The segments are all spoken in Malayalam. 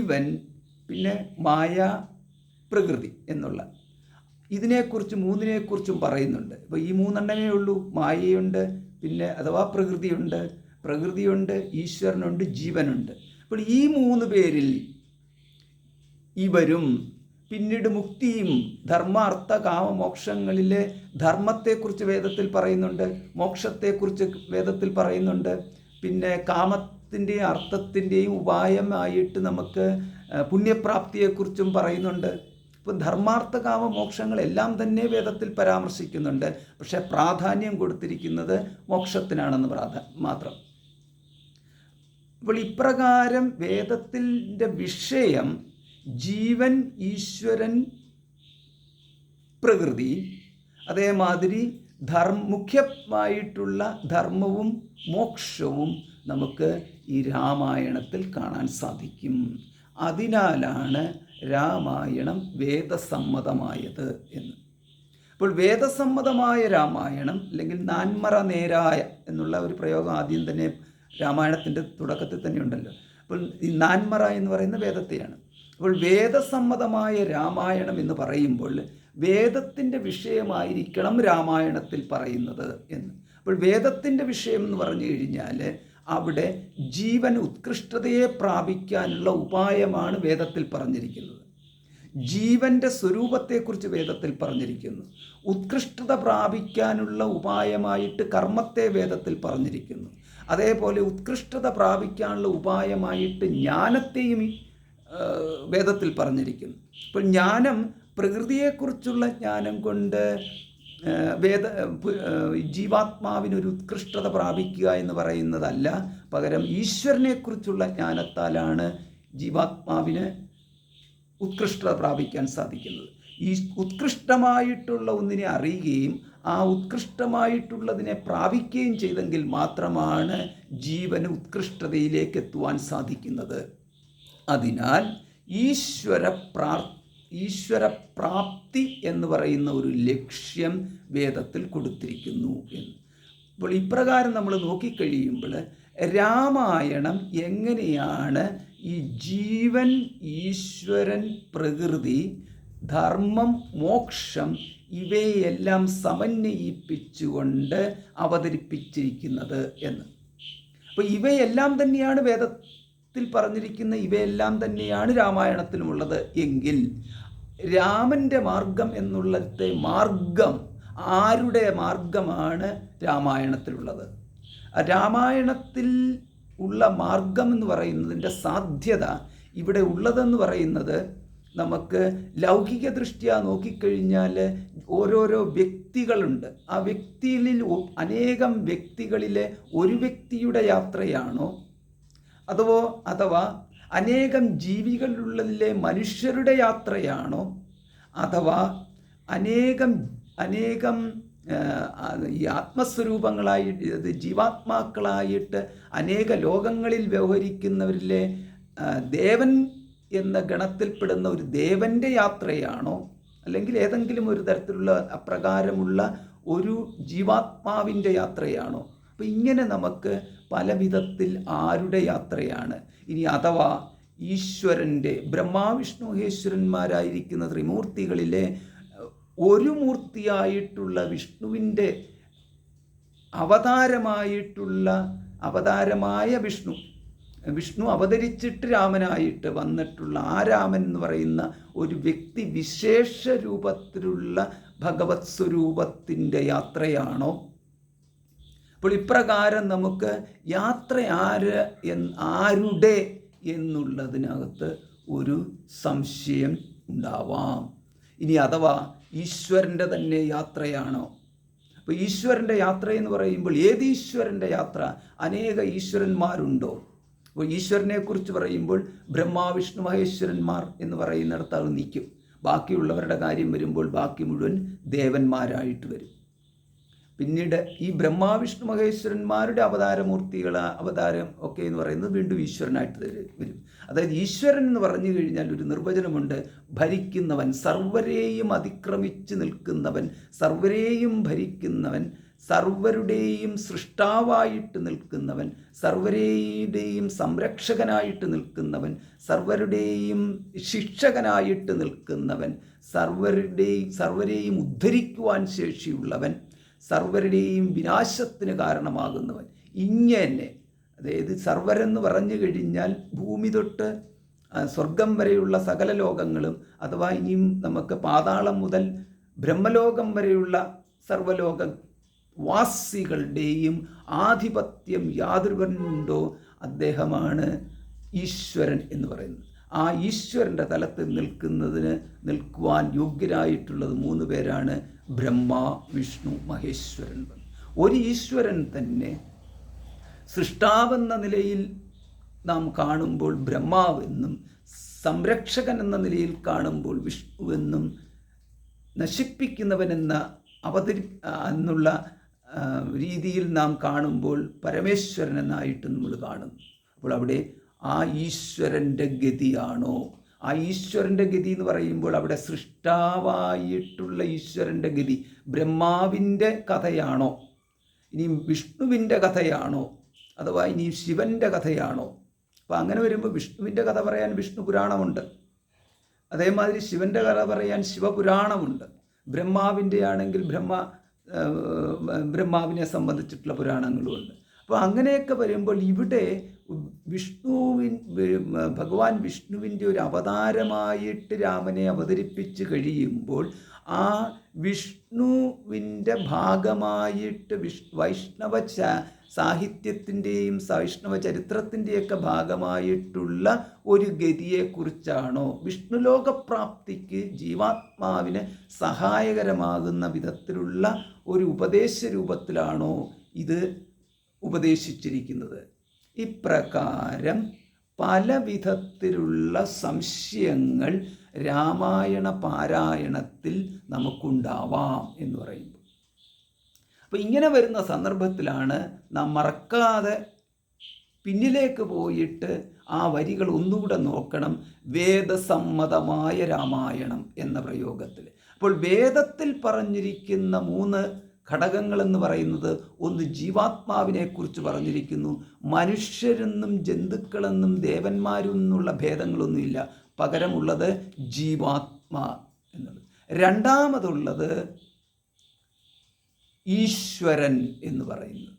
ജീവൻ, പിന്നെ മായ, പ്രകൃതി എന്നുള്ള ഇതിനെക്കുറിച്ച് മൂന്നിനെക്കുറിച്ചും പറയുന്നുണ്ട്. ഇപ്പോൾ ഈ മൂന്നെണ്ണമേ ഉള്ളൂ. മായയുണ്ട്, പിന്നെ അഥവാ പ്രകൃതിയുണ്ട്, ഈശ്വരനുണ്ട്, ജീവനുണ്ട്. അപ്പോൾ ഈ മൂന്ന് പേരിൽ ഇവരും പിന്നീട് മുക്തിയും ധർമാർത്ഥ കാമമോക്ഷങ്ങളിലെ ധർമ്മത്തെക്കുറിച്ച് വേദത്തിൽ പറയുന്നുണ്ട്, മോക്ഷത്തെക്കുറിച്ച് വേദത്തിൽ പറയുന്നുണ്ട്, പിന്നെ കാമത്തിൻ്റെയും അർത്ഥത്തിൻ്റെയും ഉപായമായിട്ട് നമുക്ക് പുണ്യപ്രാപ്തിയെക്കുറിച്ചും പറയുന്നുണ്ട്. ഇപ്പം ധർമാർത്ഥ കാമ മോക്ഷങ്ങളെല്ലാം തന്നെ വേദത്തിൽ പരാമർശിക്കുന്നുണ്ട്. പക്ഷെ പ്രാധാന്യം കൊടുത്തിരിക്കുന്നത് മോക്ഷത്തിനാണെന്ന് മാത്രം. അപ്പോൾ ഇപ്രകാരം വേദത്തിൻ്റെ വിഷയം ജീവൻ, ഈശ്വരൻ, പ്രകൃതി, അതേമാതിരി മുഖ്യമായിട്ടുള്ള ധർമ്മവും മോക്ഷവും നമുക്ക് ഈ രാമായണത്തിൽ കാണാൻ സാധിക്കും. അതിനാലാണ് രാമായണം വേദസമ്മതമായത് എന്ന്. അപ്പോൾ വേദസമ്മതമായ രാമായണം, അല്ലെങ്കിൽ നാൻമറ നേരായ എന്നുള്ള ഒരു പ്രയോഗം ആദ്യം തന്നെ രാമായണത്തിൻ്റെ തുടക്കത്തിൽ തന്നെ ഉണ്ടല്ലോ. അപ്പോൾ ഈ നാൻമറ എന്ന് പറയുന്ന വേദത്തെയാണ്. അപ്പോൾ വേദസമ്മതമായ രാമായണം എന്ന് പറയുമ്പോൾ വേദത്തിൻ്റെ വിഷയമായിരിക്കണം രാമായണത്തിൽ പറയുന്നത് എന്ന്. അപ്പോൾ വേദത്തിൻ്റെ വിഷയം എന്ന് പറഞ്ഞു കഴിഞ്ഞാൽ അവിടെ ജീവൻ ഉത്കൃഷ്ടതയെ പ്രാപിക്കാനുള്ള ഉപായമാണ് വേദത്തിൽ പറഞ്ഞിരിക്കുന്നത്. ജീവൻ്റെ സ്വരൂപത്തെക്കുറിച്ച് വേദത്തിൽ പറഞ്ഞിരിക്കുന്നു. ഉത്കൃഷ്ടത പ്രാപിക്കാനുള്ള ഉപായമായിട്ട് കർമ്മത്തെ വേദത്തിൽ പറഞ്ഞിരിക്കുന്നു. അതേപോലെ ഉത്കൃഷ്ടത പ്രാപിക്കാനുള്ള ഉപായമായിട്ട് ജ്ഞാനത്തെയും വേദത്തിൽ പറഞ്ഞിരിക്കുന്നു. അപ്പോൾ ജ്ഞാനം പ്രകൃതിയെക്കുറിച്ചുള്ള ജ്ഞാനം കൊണ്ട് ജീവാത്മാവിനൊരു ഉത്കൃഷ്ടത പ്രാപിക്കുക എന്ന് പറയുന്നതല്ല, പകരം ഈശ്വരനെക്കുറിച്ചുള്ള ജ്ഞാനത്താലാണ് ജീവാത്മാവിന് ഉത്കൃഷ്ടത പ്രാപിക്കാൻ സാധിക്കുന്നത്. ഈ ഉത്കൃഷ്ടമായിട്ടുള്ള ഒന്നിനെ അറിയുകയും ആ ഉത്കൃഷ്ടമായിട്ടുള്ളതിനെ പ്രാപിക്കുകയും ചെയ്തെങ്കിൽ മാത്രമാണ് ജീവന് ഉത്കൃഷ്ടതയിലേക്ക് എത്തുവാൻ സാധിക്കുന്നത്. അതിനാൽ ഈശ്വരപ്രാപ്തി എന്ന് പറയുന്ന ഒരു ലക്ഷ്യം വേദത്തിൽ കൊടുത്തിരിക്കുന്നു എന്ന്. അപ്പോൾ ഇപ്രകാരം നമ്മൾ നോക്കിക്കഴിയുമ്പോൾ രാമായണം എങ്ങനെയാണ് ഈ ജീവൻ, ഈശ്വരൻ, പ്രകൃതി, ധർമ്മം, മോക്ഷം ഇവയെല്ലാം സമന്വയിപ്പിച്ചുകൊണ്ട് അവതരിപ്പിച്ചിരിക്കുന്നത് എന്ന്. അപ്പോൾ ഇവയെല്ലാം തന്നെയാണ് വേദത്തിൽ പറഞ്ഞിരിക്കുന്ന, ഇവയെല്ലാം തന്നെയാണ് രാമായണത്തിലുമുള്ളത് എങ്കിൽ രാമൻ്റെ മാർഗം എന്നുള്ളത്തെ മാർഗം ആരുടെ മാർഗമാണ് രാമായണത്തിലുള്ളത്? രാമായണത്തിൽ ഉള്ള മാർഗം എന്ന് പറയുന്നതിൻ്റെ സാധ്യത ഇവിടെ ഉള്ളതെന്ന് പറയുന്നത് നമുക്ക് ലൗകിക ദൃഷ്ട്യാ നോക്കിക്കഴിഞ്ഞാൽ ഓരോരോ വ്യക്തികളുണ്ട്. ആ വ്യക്തിയിൽ അനേകം വ്യക്തികളിലെ ഒരു വ്യക്തിയുടെ യാത്രയാണോ, അഥവാ അനേകം ജീവികളുള്ളതിലെ മനുഷ്യരുടെ യാത്രയാണോ, അഥവാ അനേകം ഈ ആത്മസ്വരൂപങ്ങളായിട്ട് ജീവാത്മാക്കളായിട്ട് അനേക ലോകങ്ങളിൽ വ്യവഹരിക്കുന്നവരിലെ ദേവൻ എന്ന ഗണത്തിൽപ്പെടുന്ന ഒരു ദേവൻ്റെ യാത്രയാണോ, അല്ലെങ്കിൽ ഏതെങ്കിലും ഒരു തരത്തിലുള്ള അപ്രകാരമുള്ള ഒരു ജീവാത്മാവിൻ്റെ യാത്രയാണോ? അപ്പോൾ ഇങ്ങനെ നമുക്ക് പല വിധത്തിൽ ആരുടെ യാത്രയാണ്? ഇനി അഥവാ ഈശ്വരൻ്റെ, ബ്രഹ്മാവിഷ്ണു മഹേശ്വരന്മാരായിരിക്കുന്ന ത്രിമൂർത്തികളിലെ ഒരു മൂർത്തിയായിട്ടുള്ള വിഷ്ണുവിൻ്റെ അവതാരമായ വിഷ്ണു അവതരിച്ചിട്ട് രാമനായിട്ട് വന്നിട്ടുള്ള ആ രാമൻ എന്ന് പറയുന്ന ഒരു വ്യക്തി വിശേഷ രൂപത്തിലുള്ള ഭഗവത് സ്വരൂപത്തിൻ്റെ യാത്രയാണോ? അപ്പോൾ ഇപ്രകാരം നമുക്ക് യാത്ര ആരുടെ എന്നുള്ളതിനകത്ത് ഒരു സംശയം ഉണ്ടാവാം. ഇനി അഥവാ ഈശ്വരൻ്റെ തന്നെ യാത്രയാണോ? അപ്പോൾ ഈശ്വരൻ്റെ യാത്ര എന്ന് പറയുമ്പോൾ ഏത് ഈശ്വരൻ്റെ യാത്ര? അനേക ഈശ്വരന്മാരുണ്ടോ? അപ്പോൾ ഈശ്വരനെക്കുറിച്ച് പറയുമ്പോൾ ബ്രഹ്മാവിഷ്ണു മഹേശ്വരന്മാർ എന്ന് പറയുന്നിടത്ത് അത് നിൽക്കും. ബാക്കിയുള്ളവരുടെ കാര്യം വരുമ്പോൾ ബാക്കി മുഴുവൻ ദേവന്മാരായിട്ട് വരും. പിന്നീട് ഈ ബ്രഹ്മാവിഷ്ണു മഹേശ്വരന്മാരുടെ അവതാരം ഒക്കെ എന്ന് പറയുന്നത് വീണ്ടും ഈശ്വരനായിട്ട് വരും. അതായത് ഈശ്വരൻ എന്ന് പറഞ്ഞു കഴിഞ്ഞാൽ ഒരു നിർവചനമുണ്ട്: ഭരിക്കുന്നവൻ, സർവരെയും അതിക്രമിച്ച് നിൽക്കുന്നവൻ, സർവരെയും ഭരിക്കുന്നവൻ, സർവരുടെയും സൃഷ്ടാവായിട്ട് നിൽക്കുന്നവൻ, സർവരുടെയും സംരക്ഷകനായിട്ട് നിൽക്കുന്നവൻ, സർവരുടെയും ശിക്ഷകനായിട്ട് നിൽക്കുന്നവൻ, സർവരെയും ഉദ്ധരിക്കുവാൻ ശേഷിയുള്ളവൻ, സർവരുടെയും വിനാശത്തിന് കാരണമാകുന്നവൻ. ഇങ്ങനെ, അതായത് സർവരെന്ന് പറഞ്ഞു കഴിഞ്ഞാൽ ഭൂമി തൊട്ട് സ്വർഗം വരെയുള്ള സകല ലോകങ്ങളും, അഥവാ ഇനിയും നമുക്ക് പാതാളം മുതൽ ബ്രഹ്മലോകം വരെയുള്ള സർവലോക വാസികളുടെയും ആധിപത്യം യാതൊരുവനുണ്ടോ അദ്ദേഹമാണ് ഈശ്വരൻ എന്ന് പറയുന്നത്. ആ ഈശ്വരൻ്റെ തലത്തിൽ നിൽക്കുവാൻ യോഗ്യരായിട്ടുള്ളത് 3 പേരാണ്: ബ്രഹ്മ, വിഷ്ണു, മഹേശ്വരൻ. ഒരു ഈശ്വരൻ തന്നെ സൃഷ്ടാവെന്ന നിലയിൽ നാം കാണുമ്പോൾ ബ്രഹ്മാവെന്നും, സംരക്ഷകൻ എന്ന നിലയിൽ കാണുമ്പോൾ വിഷ്ണുവെന്നും, നശിപ്പിക്കുന്നവനെന്ന എന്നുള്ള രീതിയിൽ നാം കാണുമ്പോൾ പരമേശ്വരൻ എന്നായിട്ട് നമ്മൾ കാണുന്നു. അപ്പോൾ അവിടെ ആ ഈശ്വരൻ്റെ ഗതിയാണോ? ആ ഈശ്വരൻ്റെ ഗതി എന്ന് പറയുമ്പോൾ അവിടെ സൃഷ്ടാവായിട്ടുള്ള ഈശ്വരൻ്റെ ഗതി ബ്രഹ്മാവിൻ്റെ കഥയാണോ, ഇനി വിഷ്ണുവിൻ്റെ കഥയാണോ, അഥവാ ഇനി ശിവൻ്റെ കഥയാണോ? അപ്പോൾ അങ്ങനെ വരുമ്പോൾ വിഷ്ണുവിൻ്റെ കഥ പറയാൻ വിഷ്ണു പുരാണമുണ്ട്, അതേമാതിരി ശിവൻ്റെ കഥ പറയാൻ ശിവപുരാണമുണ്ട്. ബ്രഹ്മാവിൻ്റെ ആണെങ്കിൽ ബ്രഹ്മാവിനെ സംബന്ധിച്ചിട്ടുള്ള പുരാണങ്ങളുമുണ്ട്. അപ്പോൾ അങ്ങനെയൊക്കെ വരുമ്പോൾ ഇവിടെ ഭഗവാൻ വിഷ്ണുവിൻ്റെ ഒരു അവതാരമായിട്ട് രാമനെ അവതരിപ്പിച്ച് കഴിയുമ്പോൾ ആ വിഷ്ണുവിൻ്റെ ഭാഗമായിട്ട് വൈഷ്ണവ സാഹിത്യത്തിൻ്റെയും വൈഷ്ണവ ചരിത്രത്തിൻ്റെയൊക്കെ ഭാഗമായിട്ടുള്ള ഒരു ഗതിയെക്കുറിച്ചാണോ, വിഷ്ണുലോകപ്രാപ്തിക്ക് ജീവാത്മാവിന് സഹായകരമാകുന്ന വിധത്തിലുള്ള ഒരു ഉപദേശ രൂപത്തിലാണോ ഇത് ഉപദേശിച്ചിരിക്കുന്നത്? ഇപ്രകാരം പല വിധത്തിലുള്ള സംശയങ്ങൾ രാമായണ പാരായണത്തിൽ നമുക്കുണ്ടാവാം എന്ന് പറയുമ്പോൾ, അപ്പോൾ ഇങ്ങനെ വരുന്ന സന്ദർഭത്തിലാണ് നാം മറക്കാതെ പിന്നിലേക്ക് പോയിട്ട് ആ വരികൾ ഒന്നുകൂടെ നോക്കണം. വേദസമ്മതമായ രാമായണം എന്ന പ്രയോഗത്തിൽ. അപ്പോൾ വേദത്തിൽ പറഞ്ഞിരിക്കുന്ന 3 ഘടകങ്ങളെന്ന് പറയുന്നത്, ഒന്ന് ജീവാത്മാവിനെക്കുറിച്ച് പറഞ്ഞിരിക്കുന്നു. മനുഷ്യരെന്നും ജന്തുക്കളെന്നും ദേവന്മാരും എന്നുള്ള ഭേദങ്ങളൊന്നുമില്ല, പകരമുള്ളത് ജീവാത്മാ എന്നുള്ളത്. രണ്ടാമതുള്ളത് ഈശ്വരൻ എന്ന് പറയുന്നത്,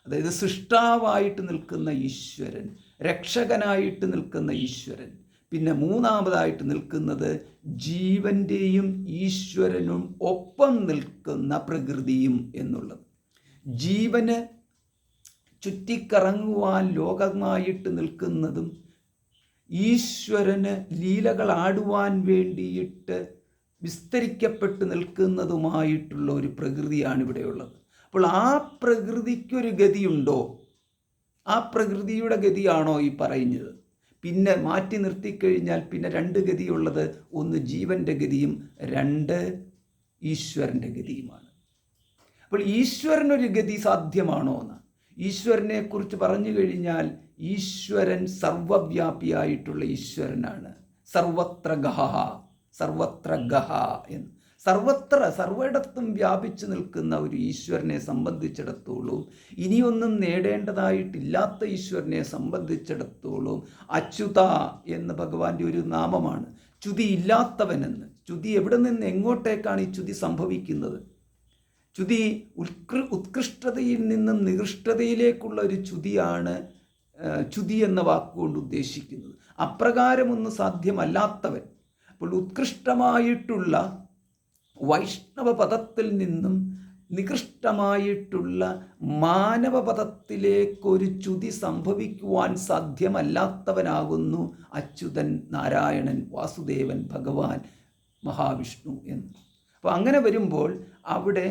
അതായത് സൃഷ്ടാവായിട്ട് നിൽക്കുന്ന ഈശ്വരൻ, രക്ഷകനായിട്ട് നിൽക്കുന്ന ഈശ്വരൻ. പിന്നെ മൂന്നാമതായിട്ട് നിൽക്കുന്നത് ജീവൻ്റെയും ഈശ്വരനും ഒപ്പം നിൽക്കുന്ന പ്രകൃതിയും എന്നുള്ളത്. ജീവന് ചുറ്റിക്കറങ്ങുവാൻ ലോകമായിട്ട് നിൽക്കുന്നതും ഈശ്വരന് ലീലകൾ ആടുവാൻ വേണ്ടിയിട്ട് വിസ്തരിക്കപ്പെട്ട് നിൽക്കുന്നതുമായിട്ടുള്ള ഒരു പ്രകൃതിയാണ് ഇവിടെയുള്ളത്. അപ്പോൾ ആ പ്രകൃതിക്കൊരു ഗതിയുണ്ടോ? ആ പ്രകൃതിയുടെ ഗതിയാണോ ഈ പറയുന്നത്? പിന്നെ മാറ്റി നിർത്തിക്കഴിഞ്ഞാൽ പിന്നെ 2 ഗതിയുള്ളത്, ഒന്ന് ജീവൻ്റെ ഗതിയും 2 ഈശ്വരൻ്റെ ഗതിയുമാണ്. അപ്പോൾ ഈശ്വരനൊരു ഗതി സാധ്യമാണോ എന്ന്, ഈശ്വരനെക്കുറിച്ച് പറഞ്ഞു കഴിഞ്ഞാൽ ഈശ്വരൻ സർവവ്യാപിയായിട്ടുള്ള ഈശ്വരനാണ്. സർവത്ര ഗഹ എന്ന്, സർവയിടത്തും വ്യാപിച്ചു നിൽക്കുന്ന ഒരു ഈശ്വരനെ സംബന്ധിച്ചിടത്തോളം, ഇനിയൊന്നും നേടേണ്ടതായിട്ടില്ലാത്ത ഈശ്വരനെ സംബന്ധിച്ചിടത്തോളം അച്യുത എന്ന് ഭഗവാന്റെ ഒരു നാമമാണ്. ച്യുതി ഇല്ലാത്തവനെന്ന്. ച്യുതി എവിടെ നിന്ന് എങ്ങോട്ടേക്കാണ് ഈ ച്യുതി സംഭവിക്കുന്നത്? ച്യുതി ഉത്കൃഷ്ടതയിൽ നിന്നും നികൃഷ്ടതയിലേക്കുള്ള ഒരു ച്യുതിയാണ് ച്യുതി എന്ന വാക്കുകൊണ്ട് ഉദ്ദേശിക്കുന്നത്. അപ്രകാരമൊന്നും സാധ്യമല്ലാത്തവൻ. അപ്പോൾ ഉത്കൃഷ്ടമായിട്ടുള്ള വൈഷ്ണവ പദത്തിൽ നിന്നും നികൃഷ്ടമായിട്ടുള്ള മാനവ പദത്തിലേക്കൊരു ച്യുതി സംഭവിക്കുവാൻ സാധ്യമല്ലാത്തവനാകുന്നു അച്യുതൻ, നാരായണൻ, വാസുദേവൻ, ഭഗവാൻ, മഹാവിഷ്ണു എന്ന്. അപ്പോൾ അങ്ങനെ വരുമ്പോൾ അവിടെ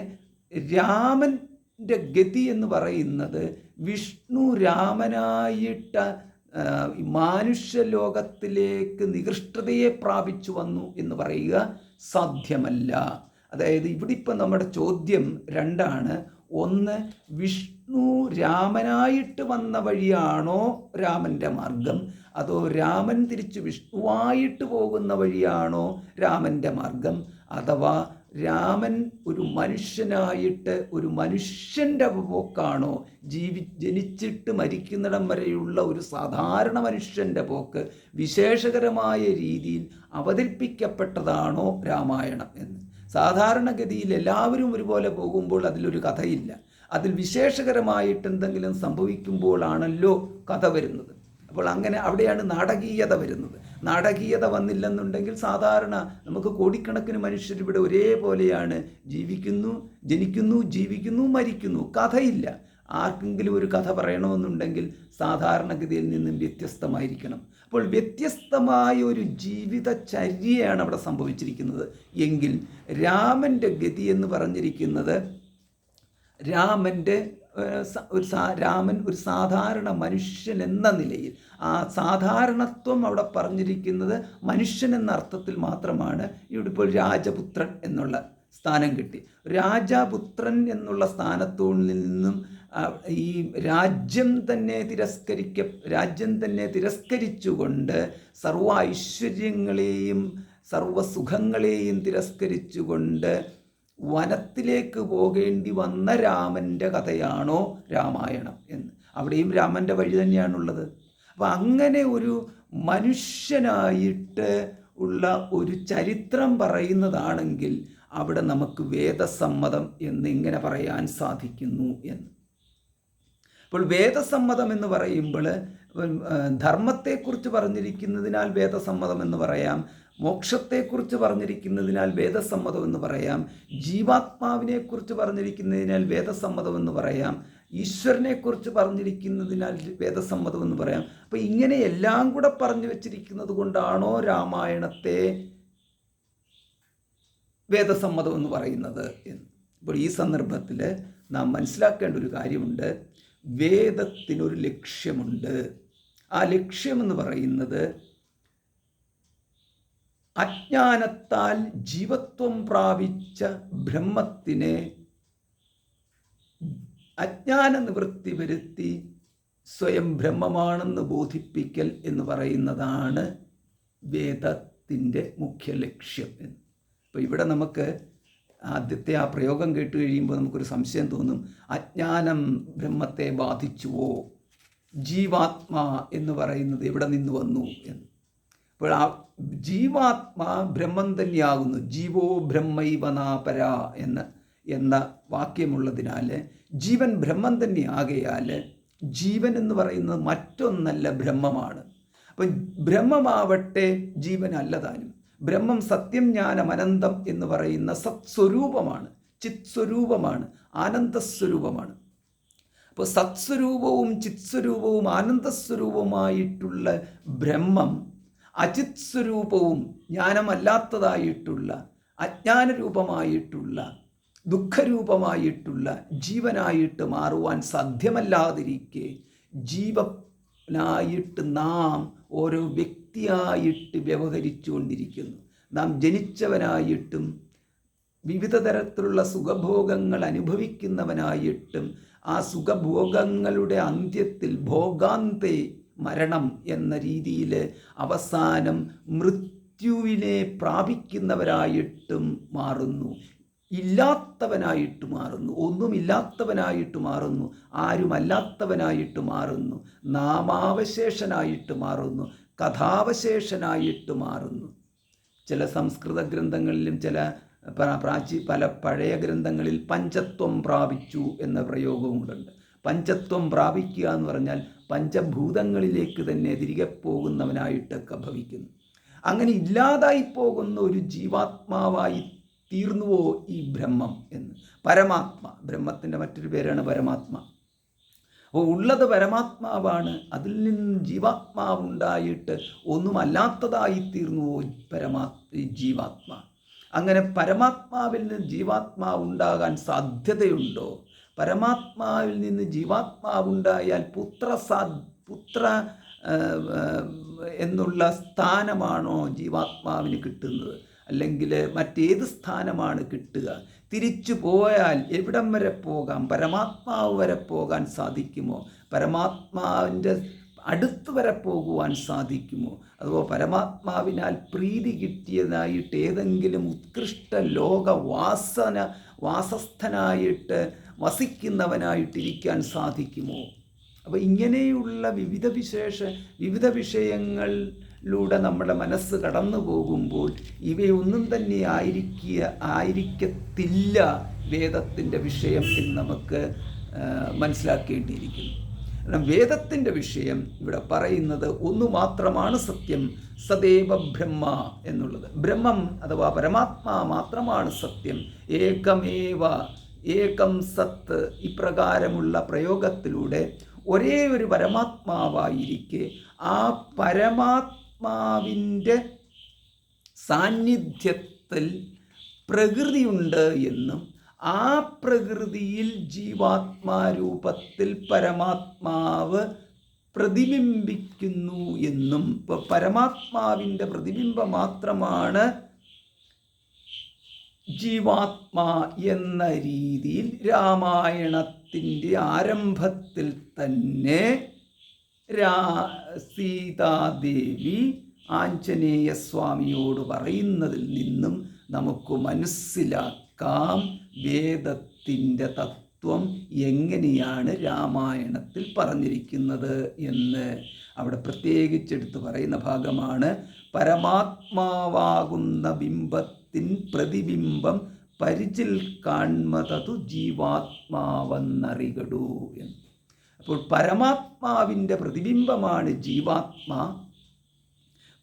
രാമൻ്റെ ഗതി എന്ന് പറയുന്നത് വിഷ്ണു രാമനായിട്ട് മാനുഷ്യലോകത്തിലേക്ക് നികൃഷ്ടതയെ പ്രാപിച്ചു വന്നു എന്ന് പറയുക സാധ്യമല്ല. അതായത് ഇവിടെ ഇപ്പം നമ്മുടെ ചോദ്യം 2ആണ്. ഒന്ന്, വിഷ്ണു രാമനായിട്ട് വന്ന വഴിയാണോ രാമൻ്റെ മാർഗം, അതോ രാമൻ തിരിച്ച് വിഷ്ണുവായിട്ട് പോകുന്ന വഴിയാണോ രാമൻ്റെ മാർഗം, അഥവാ രാമൻ ഒരു മനുഷ്യനായിട്ട് ഒരു മനുഷ്യൻ്റെ പോക്കാണോ, ജനിച്ചിട്ട് മരിക്കുന്നിടം വരെയുള്ള ഒരു സാധാരണ മനുഷ്യൻ്റെ പോക്ക് വിശേഷകരമായ രീതിയിൽ അവതരിപ്പിക്കപ്പെട്ടതാണോ രാമായണം എന്ന്? സാധാരണഗതിയിൽ എല്ലാവരും ഒരുപോലെ പോകുമ്പോൾ അതിലൊരു കഥയില്ല. അതിൽ വിശേഷകരമായിട്ട് എന്തെങ്കിലും സംഭവിക്കുമ്പോഴാണല്ലോ കഥ വരുന്നത്. അപ്പോൾ അങ്ങനെ അവിടെയാണ് നാടകീയത വരുന്നത്. നാടകീയത വന്നില്ലെന്നുണ്ടെങ്കിൽ സാധാരണ നമുക്ക് കോടിക്കണക്കിന് മനുഷ്യർ ഇവിടെ ഒരേപോലെയാണ് ജനിക്കുന്നു, ജീവിക്കുന്നു, മരിക്കുന്നു, കഥയില്ല. ആർക്കെങ്കിലും ഒരു കഥ പറയണമെന്നുണ്ടെങ്കിൽ സാധാരണഗതിയിൽ നിന്നും വ്യത്യസ്തമായിരിക്കണം. അപ്പോൾ വ്യത്യസ്തമായ ഒരു ജീവിതചര്യയാണ് അവിടെ സംഭവിച്ചിരിക്കുന്നത്. എങ്കിൽ രാമൻ്റെ ഗതി എന്ന് പറഞ്ഞിരിക്കുന്നത് രാമൻ ഒരു സാധാരണ മനുഷ്യൻ എന്ന നിലയിൽ, ആ സാധാരണത്വം അവിടെ പറഞ്ഞിരിക്കുന്നത് മനുഷ്യൻ എന്ന അർത്ഥത്തിൽ മാത്രമാണ്. ഇവിടെ ഇപ്പോൾ രാജപുത്രൻ എന്നുള്ള സ്ഥാനം കിട്ടി. രാജപുത്രൻ എന്നുള്ള സ്ഥാനത്തു നിന്നും ഈ രാജ്യം തന്നെ തിരസ്കരിച്ചുകൊണ്ട് സർവ്വ ഐശ്വര്യങ്ങളെയും സർവ്വസുഖങ്ങളെയും തിരസ്കരിച്ചുകൊണ്ട് വനത്തിലേക്ക് പോകേണ്ടി വന്ന രാമൻ്റെ കഥയാണോ രാമായണം എന്ന്? അവിടെയും രാമൻ്റെ വഴി തന്നെയാണുള്ളത്. അപ്പം അങ്ങനെ ഒരു മനുഷ്യനായിട്ട് ഉള്ള ഒരു ചരിത്രം പറയുന്നതാണെങ്കിൽ അവിടെ നമുക്ക് വേദസമ്മതം എന്നിങ്ങനെ പറയാൻ സാധിക്കുന്നു എന്ന്. അപ്പോൾ വേദസമ്മതം എന്ന് പറയുമ്പോൾ ധർമ്മത്തെക്കുറിച്ച് പറഞ്ഞിരിക്കുന്നതിനാൽ വേദസമ്മതം എന്ന് പറയാം, മോക്ഷത്തെക്കുറിച്ച് പറഞ്ഞിരിക്കുന്നതിനാൽ വേദസമ്മതം എന്ന് പറയാം, ജീവാത്മാവിനെക്കുറിച്ച് പറഞ്ഞിരിക്കുന്നതിനാൽ വേദസമ്മതം എന്ന് പറയാം, ഈശ്വരനെക്കുറിച്ച് പറഞ്ഞിരിക്കുന്നതിനാൽ വേദസമ്മതം എന്ന് പറയാം. അപ്പോൾ ഇങ്ങനെ എല്ലാം കൂടെ പറഞ്ഞു വച്ചിരിക്കുന്നത് കൊണ്ടാണോ രാമായണത്തെ വേദസമ്മതം എന്ന് പറയുന്നത് എന്ന്? ഇപ്പോൾ ഈ സന്ദർഭത്തിൽ നാം മനസ്സിലാക്കേണ്ട ഒരു കാര്യമുണ്ട്. വേദത്തിനൊരു ലക്ഷ്യമുണ്ട്. ആ ലക്ഷ്യമെന്ന് പറയുന്നത് അജ്ഞാനത്താൽ ജീവത്വം പ്രാപിച്ച ബ്രഹ്മത്തിനെ അജ്ഞാന നിവൃത്തി വരുത്തി സ്വയം ബ്രഹ്മമാണെന്ന് ബോധിപ്പിക്കൽ എന്ന് പറയുന്നതാണ് വേദത്തിൻ്റെ മുഖ്യ ലക്ഷ്യം എന്ന്. അപ്പോൾ ഇവിടെ നമുക്ക് ആദ്യത്തെ ആ പ്രയോഗം കേട്ട് കഴിയുമ്പോൾ നമുക്കൊരു സംശയം തോന്നും. അജ്ഞാനം ബ്രഹ്മത്തെ ബാധിച്ചുവോ? ജീവാത്മാ എന്ന് പറയുന്നത് എവിടെ നിന്ന് വന്നു എന്ന്. അപ്പോൾ ആ ജീവാത്മാ ബ്രഹ്മം തന്നെയാകുന്നു. ജീവോ ബ്രഹ്മൈവനാപര എന്ന വാക്യമുള്ളതിനാൽ ജീവൻ ബ്രഹ്മം തന്നെയാകയാൽ ജീവൻ എന്ന് പറയുന്നത് മറ്റൊന്നല്ല, ബ്രഹ്മമാണ്. അപ്പം ബ്രഹ്മമാവട്ടെ ജീവനല്ലതാനും. ബ്രഹ്മം സത്യം ജ്ഞാനം അനന്തം എന്ന് പറയുന്ന സത്സ്വരൂപമാണ്, ചിത്സ്വരൂപമാണ്, ആനന്ദസ്വരൂപമാണ്. അപ്പോൾ സത്സ്വരൂപവും ചിത്സ്വരൂപവും ആനന്ദസ്വരൂപവുമായിട്ടുള്ള ബ്രഹ്മം അചിത് സ്വരൂപവും ജ്ഞാനമല്ലാത്തതായിട്ടുള്ള അജ്ഞാനരൂപമായിട്ടുള്ള ദുഃഖരൂപമായിട്ടുള്ള ജീവനായിട്ട് മാറുവാൻ സാധ്യമല്ലാതിരിക്കെ ജീവനായിട്ട് നാം ഓരോ വ്യക്തിയായിട്ട് വ്യവഹരിച്ചുകൊണ്ടിരിക്കുന്നു. നാം ജനിച്ചവനായിട്ടും വിവിധ തരത്തിലുള്ള സുഖഭോഗങ്ങൾ അനുഭവിക്കുന്നവനായിട്ടും ആ സുഖഭോഗങ്ങളുടെ അന്ത്യത്തിൽ ഭോഗാന്തേ മരണം എന്ന രീതിയിൽ അവസാനം മൃത്യുവിനെ പ്രാപിക്കുന്നവരായിട്ടും മാറുന്നു, ഇല്ലാത്തവനായിട്ട് മാറുന്നു, ഒന്നുമില്ലാത്തവനായിട്ട് മാറുന്നു, ആരുമല്ലാത്തവനായിട്ട് മാറുന്നു, നാമാവശേഷനായിട്ട് മാറുന്നു, കഥാവശേഷനായിട്ട് മാറുന്നു. ചില സംസ്കൃത ഗ്രന്ഥങ്ങളിലും പല പഴയ ഗ്രന്ഥങ്ങളിൽ പഞ്ചത്വം പ്രാപിച്ചു എന്ന പ്രയോഗമുണ്ട്. പഞ്ചത്വം പ്രാപിക്കുക എന്ന് പറഞ്ഞാൽ പഞ്ചഭൂതങ്ങളിലേക്ക് തന്നെ തിരികെ പോകുന്നവനായിട്ടൊക്കെ ഭവിക്കുന്നു. അങ്ങനെ ഇല്ലാതായി പോകുന്ന ഒരു ജീവാത്മാവായി തീർന്നുവോ ഈ ബ്രഹ്മം എന്ന്? പരമാത്മ, ബ്രഹ്മത്തിൻ്റെ മറ്റൊരു പേരാണ് പരമാത്മ. അപ്പോൾ ഉള്ളത് പരമാത്മാവാണ്, അതിൽ നിന്ന് ജീവാത്മാവുണ്ടായിട്ട് ഒന്നുമല്ലാത്തതായി തീർന്നുവോ ജീവാത്മാ? അങ്ങനെ പരമാത്മാവിൽ നിന്ന് ജീവാത്മാവുണ്ടാകാൻ സാധ്യതയുണ്ടോ? പരമാത്മാവിൽ നിന്ന് ജീവാത്മാവുണ്ടായാൽ പുത്ര എന്നുള്ള സ്ഥാനമാണോ ജീവാത്മാവിന് കിട്ടുന്നത്? അല്ലെങ്കിൽ മറ്റേത് സ്ഥാനമാണ് കിട്ടുക? തിരിച്ചു പോയാൽ എവിടം വരെ പോകാം? പരമാത്മാവ് വരെ പോകാൻ സാധിക്കുമോ? പരമാത്മാവിൻ്റെ അടുത്ത് വരെ പോകുവാൻ സാധിക്കുമോ? അതുപോലെ പരമാത്മാവിനാൽ പ്രീതി കിട്ടിയതായിട്ട് ഏതെങ്കിലും ഉത്കൃഷ്ട ലോക വാസസ്ഥനായിട്ട് വസിക്കുന്നവനായിട്ടിരിക്കാൻ സാധിക്കുമോ? അപ്പോൾ ഇങ്ങനെയുള്ള വിവിധ വിഷയങ്ങളിലൂടെ നമ്മുടെ മനസ്സ് കടന്നു പോകുമ്പോൾ ഇവയൊന്നും തന്നെ ആയിരിക്കത്തില്ല വേദത്തിൻ്റെ വിഷയം എന്ന് നമുക്ക് മനസ്സിലാക്കേണ്ടിയിരിക്കുന്നു. കാരണം വേദത്തിൻ്റെ വിഷയം ഇവിടെ പറയുന്നത് ഒന്നു മാത്രമാണ് സത്യം, സദേവ ബ്രഹ്മ എന്നുള്ളത്. ബ്രഹ്മം അഥവാ പരമാത്മാ മാത്രമാണ് സത്യം, ഏകമേവ, ഏകം സത്ത്. ഇപ്രകാരമുള്ള പ്രയോഗത്തിലൂടെ ഒരേ ഒരു പരമാത്മാവായിരിക്കെ ആ പരമാത്മാവിൻ്റെ സാന്നിധ്യത്തിൽ പ്രകൃതിയുണ്ട് എന്നും ആ പ്രകൃതിയിൽ ജീവാത്മാരൂപത്തിൽ പരമാത്മാവ് പ്രതിബിംബിക്കുന്നു എന്നും, ഇപ്പോൾ പരമാത്മാവിൻ്റെ പ്രതിബിംബം മാത്രമാണ് ജീവാത്മാ എന്ന രീതിയിൽ രാമായണത്തിൻ്റെ ആരംഭത്തിൽ തന്നെ സീതാദേവി ആഞ്ജനേയ സ്വാമിയോട് പറയുന്നതിൽ നിന്നും നമുക്ക് മനസ്സിലാക്കാം വേദത്തിൻ്റെ തത്വം എങ്ങനെയാണ് രാമായണത്തിൽ പറഞ്ഞിരിക്കുന്നത് എന്ന്. അവിടെ പ്രത്യേകിച്ചെടുത്ത് പറയുന്ന ഭാഗമാണ് പരമാത്മാവാകുന്ന ബിംബത്തിൻ പ്രതിബിംബം പരിചിൽ കാൺമതതു ജീവാത്മാവെന്നറികടൂ എന്ന്. അപ്പോൾ പരമാത്മാവിൻ്റെ പ്രതിബിംബമാണ് ജീവാത്മാ.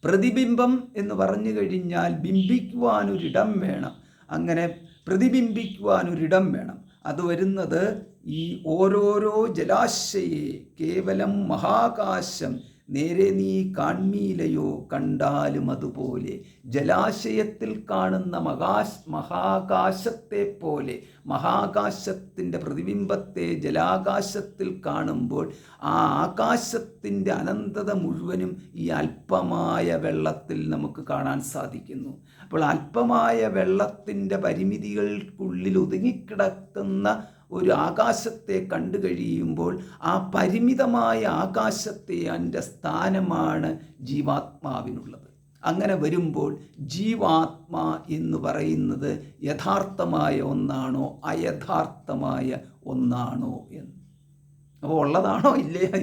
പ്രതിബിംബം എന്ന് പറഞ്ഞു കഴിഞ്ഞാൽ ബിംബിക്കുവാനൊരിടം വേണം, അങ്ങനെ പ്രതിബിംബിക്കുവാനൊരിടം വേണം. അത് വരുന്നത് ഈ ഓരോരോ ജലാശയെ കേവലം മഹാകാശം നേരെ നീ കാൺമീലയോ കണ്ടാലും അതുപോലെ. ജലാശയത്തിൽ കാണുന്ന മഹാകാശത്തെ പോലെ മഹാകാശത്തിൻ്റെ പ്രതിബിംബത്തെ ജലാകാശത്തിൽ കാണുമ്പോൾ ആ ആകാശത്തിൻ്റെ അനന്തത മുഴുവനും ഈ അല്പമായ വെള്ളത്തിൽ നമുക്ക് കാണാൻ സാധിക്കുന്നു. അപ്പോൾ അല്പമായ വെള്ളത്തിൻ്റെ പരിമിതികൾക്കുള്ളിൽ ഒതുങ്ങിക്കിടക്കുന്ന ഒരു ആകാശത്തെ കണ്ടു കഴിയുമ്പോൾ ആ പരിമിതമായ ആകാശത്തെ അതിൻ്റെ സ്ഥാനമാണ് ജീവാത്മാവിനുള്ളത്. അങ്ങനെ വരുമ്പോൾ ജീവാത്മാ എന്ന് പറയുന്നത് യഥാർത്ഥമായ ഒന്നാണോ അയഥാർത്ഥമായ ഒന്നാണോ എന്ന്. അപ്പോൾ ഉള്ളതാണോ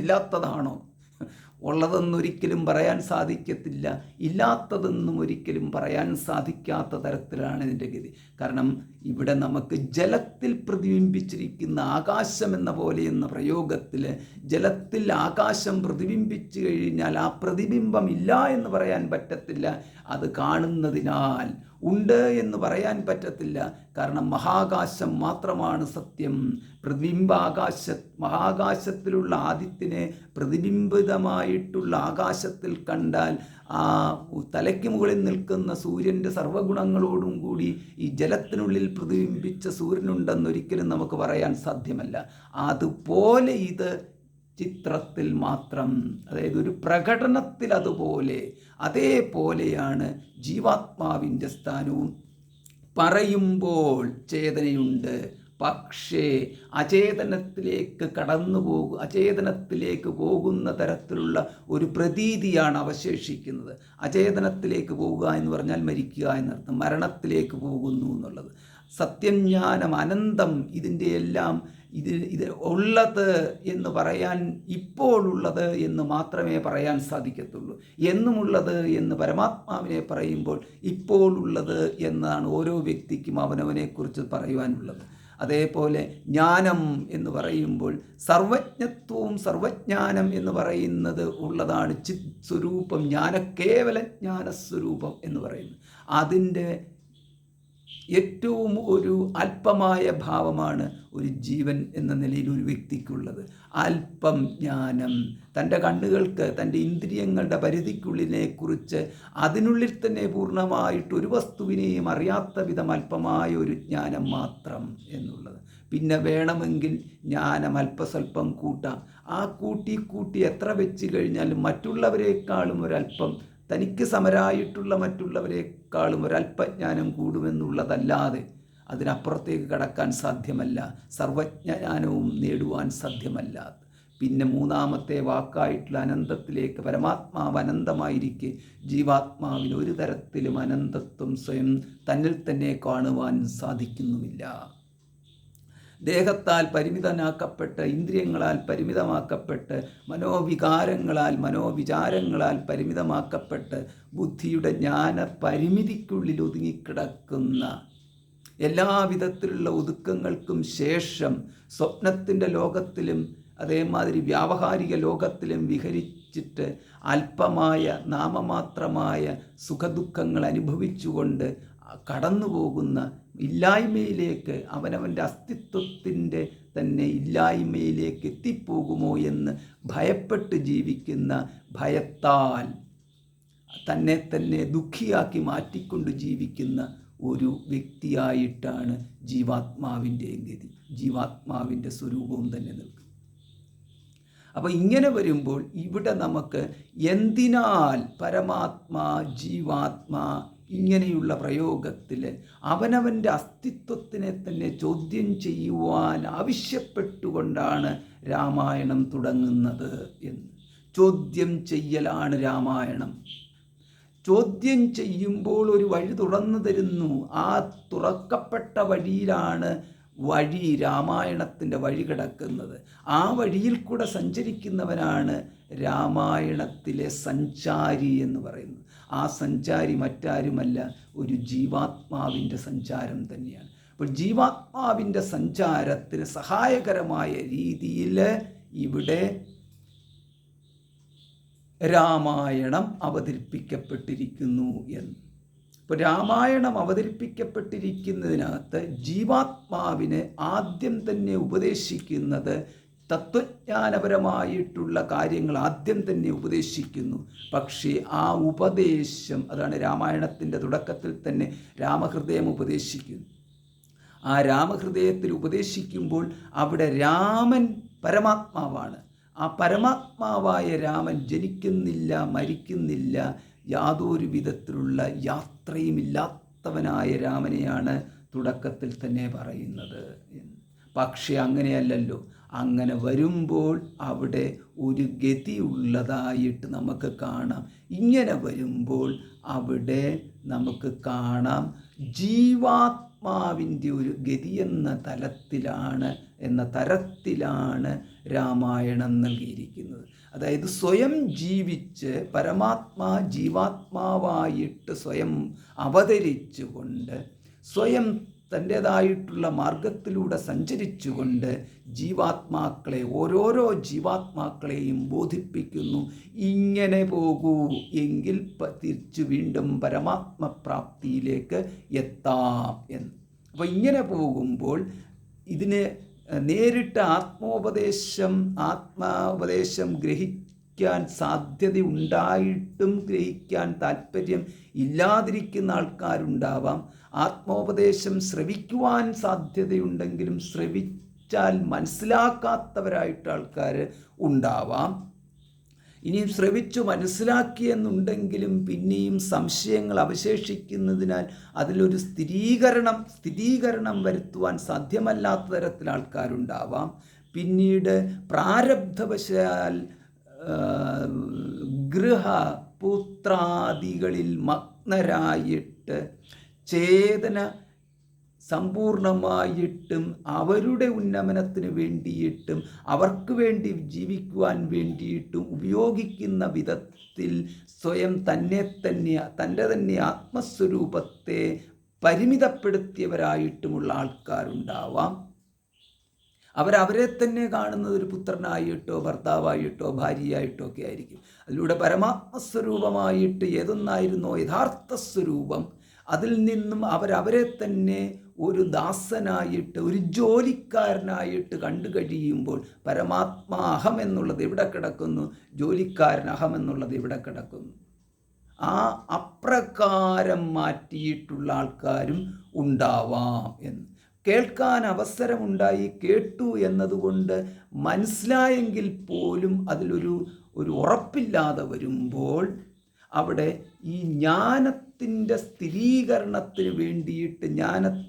ഇല്ലാത്തതാണോ? ഉള്ളതെന്നൊരിക്കലും പറയാൻ സാധിക്കത്തില്ല, ഇല്ലാത്തതെന്നും ഒരിക്കലും പറയാൻ സാധിക്കാത്ത തരത്തിലാണ് ഇതിൻ്റെ ഗതി. കാരണം ഇവിടെ നമുക്ക് ജലത്തിൽ പ്രതിബിംബിച്ചിരിക്കുന്ന ആകാശം എന്ന പോലെ എന്ന പ്രയോഗത്തിൽ ജലത്തിൽ ആകാശം പ്രതിബിംബിച്ചു കഴിഞ്ഞാൽ ആ പ്രതിബിംബം ഇല്ല എന്ന് പറയാൻ പറ്റത്തില്ല. അത് കാണുന്നതിനാൽ ഉണ്ട് എന്ന് പറയാൻ പറ്റത്തില്ല. കാരണം മഹാകാശം മാത്രമാണ് സത്യം. മഹാകാശത്തിലുള്ള ആദിത്യനെ പ്രതിബിംബിതമായിട്ടുള്ള ആകാശത്തിൽ കണ്ടാൽ ആ തലയ്ക്ക് മുകളിൽ നിൽക്കുന്ന സൂര്യൻ്റെ സർവ്വഗുണങ്ങളോടും കൂടി ഈ ജലത്തിനുള്ളിൽ പ്രതിബിംബിച്ച സൂര്യനുണ്ടെന്നൊരിക്കലും നമുക്ക് പറയാൻ സാധ്യമല്ല. അതുപോലെ ഇത് ചിത്രത്തിൽ മാത്രം, അതായത് ഒരു പ്രകടനത്തിൽ അതുപോലെ അതേപോലെയാണ് ജീവാത്മാവിൻ്റെ സ്ഥാനവും. പറയുമ്പോൾ ചേതനയുണ്ട്, പക്ഷേ അചേതനത്തിലേക്ക് പോകുന്ന തരത്തിലുള്ള ഒരു പ്രതീതിയാണ് അവശേഷിക്കുന്നത്. അചേതനത്തിലേക്ക് പോവുക എന്ന് പറഞ്ഞാൽ മരിക്കുക എന്നർത്ഥം, മരണത്തിലേക്ക് പോകുന്നു എന്നുള്ളത്. സത്യം, ജ്ഞാനം, അനന്തം, ഇതിൻ്റെ എല്ലാം ഇത് ഉള്ളത് എന്ന് പറയാൻ ഇപ്പോഴുള്ളത് എന്ന് മാത്രമേ പറയാൻ സാധിക്കത്തുള്ളൂ. എന്നുമുള്ളത് എന്ന് പരമാത്മാവിനെ പറയുമ്പോൾ ഇപ്പോഴുള്ളത് എന്നാണ് ഓരോ വ്യക്തിക്കും അവനവനെക്കുറിച്ച് പറയുവാനുള്ളത്. അതേപോലെ ജ്ഞാനം എന്ന് പറയുമ്പോൾ സർവജ്ഞത്വവും സർവജ്ഞാനം എന്ന് പറയുന്നത് ഉള്ളതാണ്. ചിത് സ്വരൂപം, കേവല ജ്ഞാനസ്വരൂപം എന്ന് പറയുന്നത് അതിൻ്റെ ഏറ്റവും ഒരു അല്പമായ ഭാവമാണ് ഒരു ജീവൻ എന്ന നിലയിൽ ഒരു വ്യക്തിക്കുള്ളത്. അല്പം ജ്ഞാനം, തൻ്റെ കണ്ണുകൾക്ക്, തൻ്റെ ഇന്ദ്രിയങ്ങളുടെ പരിധിക്കുള്ളിനെക്കുറിച്ച് അതിനുള്ളിൽ തന്നെ പൂർണ്ണമായിട്ട് ഒരു വസ്തുവിനെയും അറിയാത്ത വിധം അല്പമായ ഒരു ജ്ഞാനം മാത്രം എന്നുള്ളത്. പിന്നെ വേണമെങ്കിൽ ജ്ഞാനം അല്പസ്വല്പം കൂട്ടാം. ആ കൂട്ടി എത്ര വെച്ച് കഴിഞ്ഞാലും മറ്റുള്ളവരെക്കാളും ഒരല്പം, തനിക്ക് സമരായിട്ടുള്ള മറ്റുള്ളവരെക്കാളും ഒരല്പജ്ഞാനം കൂടുമെന്നുള്ളതല്ലാതെ അതിനപ്പുറത്തേക്ക് കടക്കാൻ സാധ്യമല്ല. സർവജ്ഞാനവും നേടുവാൻ സാധ്യമല്ല. പിന്നെ മൂന്നാമത്തെ വാക്കായിട്ടുള്ള അനന്തത്തിലേക്ക്, പരമാത്മാവ് അനന്തമായിരിക്കെ ജീവാത്മാവിന് ഒരു തരത്തിലും അനന്തത്വം സ്വയം തന്നിൽ തന്നെ കാണുവാൻ സാധിക്കുന്നുമില്ല. ദേഹത്താൽ പരിമിതനാക്കപ്പെട്ട്, ഇന്ദ്രിയങ്ങളാൽ പരിമിതമാക്കപ്പെട്ട്, മനോവിചാരങ്ങളാൽ പരിമിതമാക്കപ്പെട്ട്, ബുദ്ധിയുടെ ജ്ഞാന പരിമിതിക്കുള്ളിൽ ഒതുങ്ങിക്കിടക്കുന്ന, എല്ലാവിധത്തിലുള്ള ഒതുക്കങ്ങൾക്കും ശേഷം സ്വപ്നത്തിൻ്റെ ലോകത്തിലും അതേമാതിരി വ്യാവഹാരിക ലോകത്തിലും വിഹരിച്ചിട്ട് അല്പമായ നാമമാത്രമായ സുഖദുഃഖങ്ങൾ അനുഭവിച്ചുകൊണ്ട് കടന്നു പോകുന്ന ഇല്ലായ്മയിലേക്ക്, അവനവൻ്റെ അസ്തിത്വത്തിൻ്റെ തന്നെ ഇല്ലായ്മയിലേക്ക് എത്തിപ്പോകുമോ എന്ന് ഭയപ്പെട്ട് ജീവിക്കുന്ന, ഭയത്താൽ തന്നെ തന്നെ ദുഃഖിയാക്കി മാറ്റിക്കൊണ്ട് ജീവിക്കുന്ന ഒരു വ്യക്തിയായിട്ടാണ് ജീവാത്മാവിൻ്റെ ഗതി, ജീവാത്മാവിൻ്റെ സ്വരൂപവും തന്നെ നിൽക്കും. അപ്പോൾ ഇങ്ങനെ വരുമ്പോൾ ഇവിടെ നമുക്ക് എന്തിനാൽ പരമാത്മാ ജീവാത്മാ ഇങ്ങനെയുള്ള പ്രയോഗത്തിൽ അവനവൻ്റെ അസ്തിത്വത്തിനെ തന്നെ ചോദ്യം ചെയ്യുവാൻ ആവശ്യപ്പെട്ടുകൊണ്ടാണ് രാമായണം തുടങ്ങുന്നത് എന്ന്. ചോദ്യം ചെയ്യലാണ് രാമായണം. ചോദ്യം ചെയ്യുമ്പോൾ ഒരു വഴി തുറന്നു തരുന്നു. ആ തുറക്കപ്പെട്ട വഴിയിലാണ് രാമായണത്തിൻ്റെ വഴി കിടക്കുന്നത്. ആ വഴിയിൽ കൂടെ സഞ്ചരിക്കുന്നവനാണ് രാമായണത്തിലെ സഞ്ചാരി എന്ന് പറയുന്നത്. ആ സഞ്ചാരി മറ്റാരുമല്ല, ഒരു ജീവാത്മാവിൻ്റെ സഞ്ചാരം തന്നെയാണ്. അപ്പോൾ ജീവാത്മാവിൻ്റെ സഞ്ചാരത്തിന് സഹായകരമായ രീതിയിൽ ഇവിടെ രാമായണം അവതരിപ്പിക്കപ്പെട്ടിരിക്കുന്നു എന്ന്. ഇപ്പോൾ രാമായണം അവതരിപ്പിക്കപ്പെട്ടിരിക്കുന്നതിനകത്ത് ജീവാത്മാവിന് ആദ്യം തന്നെ ഉപദേശിക്കുന്നത് തത്വജ്ഞാനപരമായിട്ടുള്ള കാര്യങ്ങൾ ആദ്യം തന്നെ ഉപദേശിക്കുന്നു. പക്ഷേ ആ ഉപദേശം, അതാണ് രാമായണത്തിൻ്റെ തുടക്കത്തിൽ തന്നെ രാമഹൃദയം ഉപദേശിക്കുന്നു. ആ രാമഹൃദയത്തിൽ ഉപദേശിക്കുമ്പോൾ അവിടെ രാമൻ പരമാത്മാവാണ്. ആ പരമാത്മാവായ രാമൻ ജനിക്കുന്നില്ല, മരിക്കുന്നില്ല, യാതൊരു വിധത്തിലുള്ള യാത്രയുമില്ലാത്തവനായ രാമനെയാണ് തുടക്കത്തിൽ തന്നെ പറയുന്നത്. പക്ഷേ അങ്ങനെയല്ലല്ലോ. അങ്ങനെ വരുമ്പോൾ അവിടെ ഒരു ഗതിയുള്ളതായിട്ട് നമുക്ക് കാണാം. ഇങ്ങനെ വരുമ്പോൾ അവിടെ നമുക്ക് കാണാം ജീവാത്മാവിൻ്റെ ഒരു ഗതി എന്ന തരത്തിലാണ് രാമായണം നൽകിയിരിക്കുന്നത്. അതായത് സ്വയം ജീവിച്ച് പരമാത്മാ ജീവാത്മാവായിട്ട് സ്വയം അവതരിച്ചുകൊണ്ട്, സ്വയം തൻ്റേതായിട്ടുള്ള മാർഗത്തിലൂടെ സഞ്ചരിച്ചുകൊണ്ട് ജീവാത്മാക്കളെ, ഓരോരോ ജീവാത്മാക്കളെയും ബോധിപ്പിക്കുന്നു. ഇങ്ങനെ പോകൂ എങ്കിൽ തിരിച്ചു വീണ്ടും പരമാത്മപ്രാപ്തിയിലേക്ക് എത്താം എന്ന്. അപ്പോൾ ഇങ്ങനെ പോകുമ്പോൾ ഇതിന് നേരിട്ട് ആത്മോപദേശം ഗ്രഹിക്കാൻ സാധ്യതയുണ്ടായിട്ടും ഗ്രഹിക്കാൻ താല്പര്യം ഇല്ലാതിരിക്കുന്ന ആൾക്കാരുണ്ടാവാം. ആത്മോപദേശം ശ്രവിക്കുവാൻ സാധ്യതയുണ്ടെങ്കിലും ശ്രവിച്ചാൽ മനസ്സിലാക്കാത്തവരായിട്ട് ആൾക്കാർ ഉണ്ടാവാം. ഇനിയും ശ്രവിച്ചു മനസ്സിലാക്കിയെന്നുണ്ടെങ്കിലും പിന്നെയും സംശയങ്ങൾ അവശേഷിക്കുന്നതിനാൽ അതിലൊരു സ്ഥിരീകരണം വരുത്തുവാൻ സാധ്യമല്ലാത്ത തരത്തിൽ ആൾക്കാരുണ്ടാവാം. പിന്നീട് പ്രാരബ്ധവശാൽ ഗൃഹപുത്രാദികളിൽ മഗ്നരായിട്ട് ചേതന സമ്പൂർണമായിട്ടും അവരുടെ ഉന്നമനത്തിന് വേണ്ടിയിട്ടും അവർക്ക് വേണ്ടി ജീവിക്കുവാൻ വേണ്ടിയിട്ടും ഉപയോഗിക്കുന്ന വിധത്തിൽ സ്വയം തൻ്റെ തന്നെ ആത്മസ്വരൂപത്തെ പരിമിതപ്പെടുത്തിയവരായിട്ടുമുള്ള ആൾക്കാരുണ്ടാവാം. അവരെ തന്നെ കാണുന്നത് ഒരു പുത്രനായിട്ടോ ഭർത്താവായിട്ടോ ഭാര്യയായിട്ടോ ഒക്കെ ആയിരിക്കും. അതിലൂടെ പരമാത്മസ്വരൂപമായിട്ട് ഏതൊന്നായിരുന്നോ യഥാർത്ഥ സ്വരൂപം, അതിൽ നിന്നും അവരെ തന്നെ ഒരു ദാസനായിട്ട്, ഒരു ജോലിക്കാരനായിട്ട് കണ്ടു കഴിയുമ്പോൾ പരമാത്മാ അഹം എന്നുള്ളത് ഇവിടെ കിടക്കുന്നു, ജോലിക്കാരൻ അഹം എന്നുള്ളത് ഇവിടെ കിടക്കുന്നു. ആ അപ്രകാരം മാറ്റിയിട്ടുള്ള ആൾക്കാരും ഉണ്ടാവാം എന്ന്. കേൾക്കാൻ അവസരമുണ്ടായി, കേട്ടു എന്നതുകൊണ്ട് മനസ്സിലായെങ്കിൽ പോലും അതിലൊരു ഉറപ്പില്ലാതെ വരുമ്പോൾ അവിടെ ഈ ജ്ഞാനത്തിൻ്റെ സ്ഥിരീകരണത്തിന് വേണ്ടിയിട്ട്,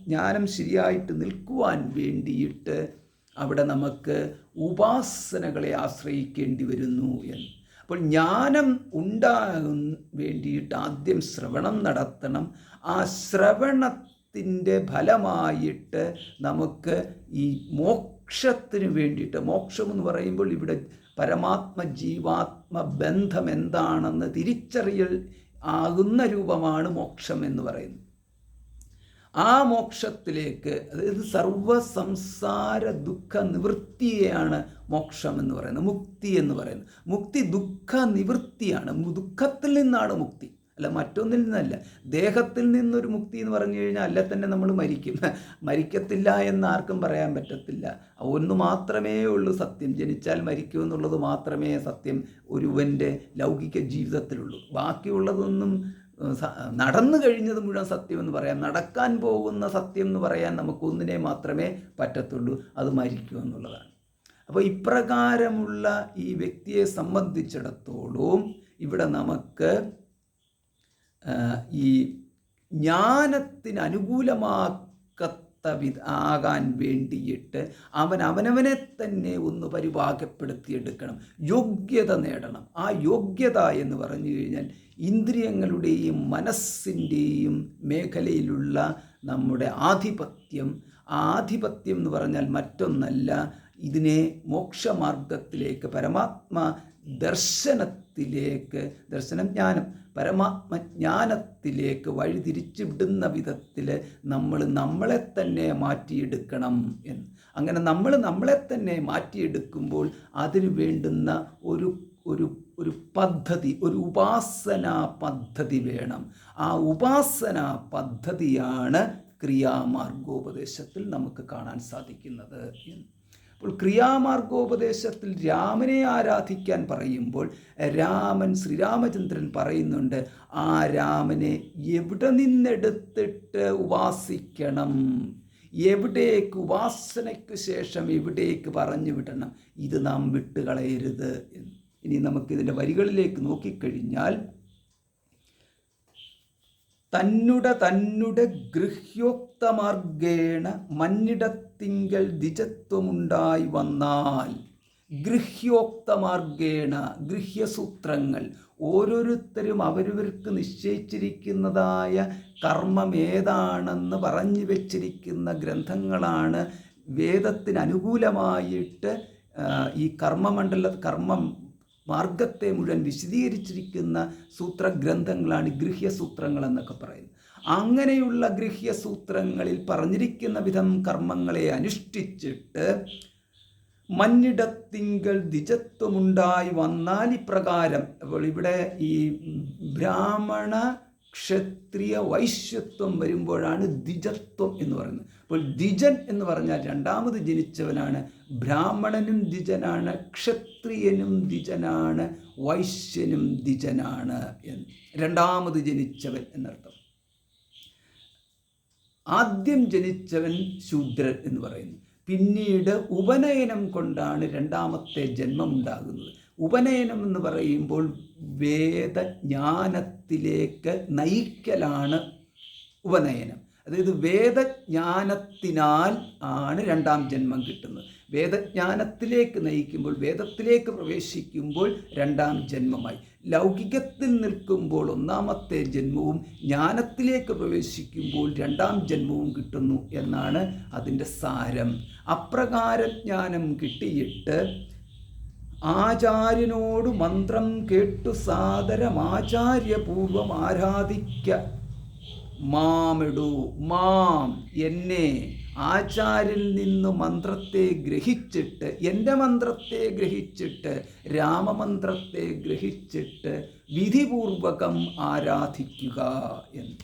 ജ്ഞാനം ശരിയായിട്ട് നിൽക്കുവാൻ വേണ്ടിയിട്ട് അവിടെ നമുക്ക് ഉപാസനകളെ ആശ്രയിക്കേണ്ടി വരുന്നു എന്ന്. അപ്പോൾ ജ്ഞാനം ഉണ്ടാകാൻ വേണ്ടിയിട്ട് ആദ്യം ശ്രവണം നടത്തണം. ആ ശ്രവണത്തിൻ്റെ ഫലമായിട്ട് നമുക്ക് ഈ മോക്ഷത്തിന് വേണ്ടിയിട്ട്, മോക്ഷം എന്ന് പറയുമ്പോൾ ഇവിടെ പരമാത്മ ജീവാത്മ ബന്ധം എന്താണെന്ന് തിരിച്ചറിയൽ ആകുന്ന രൂപമാണ് മോക്ഷം എന്ന് പറയുന്നത്. ആ മോക്ഷത്തിലേക്ക്, അതായത് സർവസംസാര ദുഃഖ നിവൃത്തിയെയാണ് മോക്ഷം എന്ന് പറയുന്നത്, മുക്തി എന്ന് പറയുന്നത്. മുക്തി ദുഃഖ നിവൃത്തിയാണ്. ദുഃഖത്തിൽ നിന്നാണ് മുക്തി, അല്ല മറ്റൊന്നിൽ നിന്നല്ല. ദേഹത്തിൽ നിന്നൊരു മുക്തി എന്ന് പറഞ്ഞു കഴിഞ്ഞാൽ അല്ല തന്നെ നമ്മൾ മരിക്കും. മരിക്കത്തില്ല എന്ന് ആർക്കും പറയാൻ പറ്റത്തില്ല. ഒന്ന് മാത്രമേ ഉള്ളൂ സത്യം. ജനിച്ചാൽ മരിക്കും എന്നുള്ളത് മാത്രമേ സത്യം ഒരുവൻ്റെ ലൗകിക ജീവിതത്തിലുള്ളൂ. ബാക്കിയുള്ളതൊന്നും നടന്നു കഴിഞ്ഞത് മുഴുവൻ സത്യമെന്ന് പറയാം. നടക്കാൻ പോകുന്ന സത്യം എന്ന് പറയാൻ നമുക്കൊന്നിനെ മാത്രമേ പറ്റത്തുള്ളൂ, അത് മരിക്കും എന്നുള്ളതാണ്. അപ്പോൾ ഇപ്രകാരമുള്ള ഈ വ്യക്തിയെ സംബന്ധിച്ചിടത്തോളം ഇവിടെ നമുക്ക് ഈ ജ്ഞാനത്തിന് ആകാൻ വേണ്ടിയിട്ട് അവനവനെ തന്നെ ഒന്ന് പരിഭാഗപ്പെടുത്തിയെടുക്കണം, യോഗ്യത നേടണം. ആ യോഗ്യത എന്ന് പറഞ്ഞു കഴിഞ്ഞാൽ ഇന്ദ്രിയങ്ങളുടെയും മനസ്സിൻ്റെയും മേഖലയിലുള്ള നമ്മുടെ ആധിപത്യം. ആ ആധിപത്യം എന്ന് പറഞ്ഞാൽ മറ്റൊന്നല്ല, ഇതിനെ മോക്ഷമാർഗത്തിലേക്ക്, പരമാത്മ ദർശനത്തിലേക്ക്, ദർശനം ജ്ഞാനം, പരമാത്മജ്ഞാനത്തിലേക്ക് വഴിതിരിച്ചു വിടുന്ന വിധത്തിൽ നമ്മൾ നമ്മളെ തന്നെ മാറ്റിയെടുക്കണം എന്ന്. അങ്ങനെ നമ്മൾ നമ്മളെ തന്നെ മാറ്റിയെടുക്കുമ്പോൾ അതിന് വേണ്ടുന്ന ഒരു പദ്ധതി, ഒരു ഉപാസനാ പദ്ധതി വേണം. ആ ഉപാസനാ പദ്ധതിയാണ് ക്രിയാമാർഗോപദേശത്തിൽ നമുക്ക് കാണാൻ സാധിക്കുന്നത്. അപ്പോൾ ക്രിയാമാർഗോപദേശത്തിൽ രാമനെ ആരാധിക്കാൻ പറയുമ്പോൾ ശ്രീരാമചന്ദ്രൻ പറയുന്നുണ്ട്, ആ രാമനെ എവിടെ നിന്നെടുത്തിട്ട് ഉപാസിക്കണം, എവിടേക്ക്, ഉപാസനയ്ക്ക് ശേഷം എവിടേക്ക് പറഞ്ഞു വിടണം, ഇത് നാം വിട്ടുകളയരുത് എന്ന്. ഇനി നമുക്കിതിൻ്റെ വരികളിലേക്ക് നോക്കിക്കഴിഞ്ഞാൽ, തന്നുടെ ഗൃഹ്യോക്തമാർഗേണ മന്നിടത്തിങ്കൽ ദ്വിജത്വമുണ്ടായി വന്നാൽ. ഗൃഹ്യോക്തമാർഗേണ, ഗൃഹ്യസൂത്രങ്ങൾ, ഓരോരുത്തരും അവരവർക്ക് നിശ്ചയിച്ചിരിക്കുന്നതായ കർമ്മം ഏതാണെന്ന് പറഞ്ഞു വച്ചിരിക്കുന്ന ഗ്രന്ഥങ്ങളാണ്. വേദത്തിന് അനുകൂലമായിട്ട് ഈ കർമ്മം മാർഗത്തെ മുഴുവൻ വിശദീകരിച്ചിരിക്കുന്ന സൂത്രഗ്രന്ഥങ്ങളാണ് ഗൃഹ്യസൂത്രങ്ങൾ എന്നൊക്കെ പറയുന്നത്. അങ്ങനെയുള്ള ഗൃഹ്യസൂത്രങ്ങളിൽ പറഞ്ഞിരിക്കുന്ന വിധം കർമ്മങ്ങളെ അനുഷ്ഠിച്ചിട്ട് മന്നിടത്തിങ്കൽ ദ്വിജത്വമുണ്ടായി വന്നാൽ ഇപ്രകാരം. അപ്പോൾ ഇവിടെ ഈ ബ്രാഹ്മണ ക്ഷത്രിയ വൈശ്യത്വം വരുമ്പോഴാണ് ദ്വിജത്വം എന്ന് പറയുന്നത്. അപ്പോൾ ദ്വിജൻ എന്ന് പറഞ്ഞാൽ രണ്ടാമത് ജനിച്ചവനാണ്. ബ്രാഹ്മണനും ദ്വിജനാണ്, ക്ഷത്രിയനും ദ്വിജനാണ്, വൈശ്യനും ദ്വിജനാണ് എന്ന്. രണ്ടാമത് ജനിച്ചവൻ എന്നർത്ഥം. ആദ്യം ജനിച്ചവൻ ശൂദ്രൻ എന്ന് പറയുന്നു. പിന്നീട് ഉപനയനം കൊണ്ടാണ് രണ്ടാമത്തെ ജന്മം ഉണ്ടാകുന്നത്. ഉപനയനം എന്ന് പറയുമ്പോൾ വേദജ്ഞാനത്തിലേക്ക് നയിക്കലാണ് ഉപനയനം. അതായത് വേദജ്ഞാനത്തിനാൽ ആണ് രണ്ടാം ജന്മം കിട്ടുന്നത്. വേദജ്ഞാനത്തിലേക്ക് നയിക്കുമ്പോൾ, വേദത്തിലേക്ക് പ്രവേശിക്കുമ്പോൾ രണ്ടാം ജന്മമായി. ലൗകികത്തിൽ നിൽക്കുമ്പോൾ ഒന്നാമത്തെ ജന്മവും, ജ്ഞാനത്തിലേക്ക് പ്രവേശിക്കുമ്പോൾ രണ്ടാം ജന്മവും കിട്ടുന്നു എന്നാണ് അതിൻ്റെ സാരം. അപ്രകാരം ജ്ഞാനം കിട്ടിയിട്ട് ആചാര്യനോട് മന്ത്രം കേട്ടു സാദരം ആചാര്യപൂർവം ആരാധിക്ക മാമിടു. മാം, എന്നെ, ആചാര്യനിൽ നിന്ന് മന്ത്രത്തെ ഗ്രഹിച്ചിട്ട്, എൻ്റെ മന്ത്രത്തെ ഗ്രഹിച്ചിട്ട്, രാമമന്ത്രത്തെ ഗ്രഹിച്ചിട്ട് വിധിപൂർവകം ആരാധിക്കുക എന്ന്.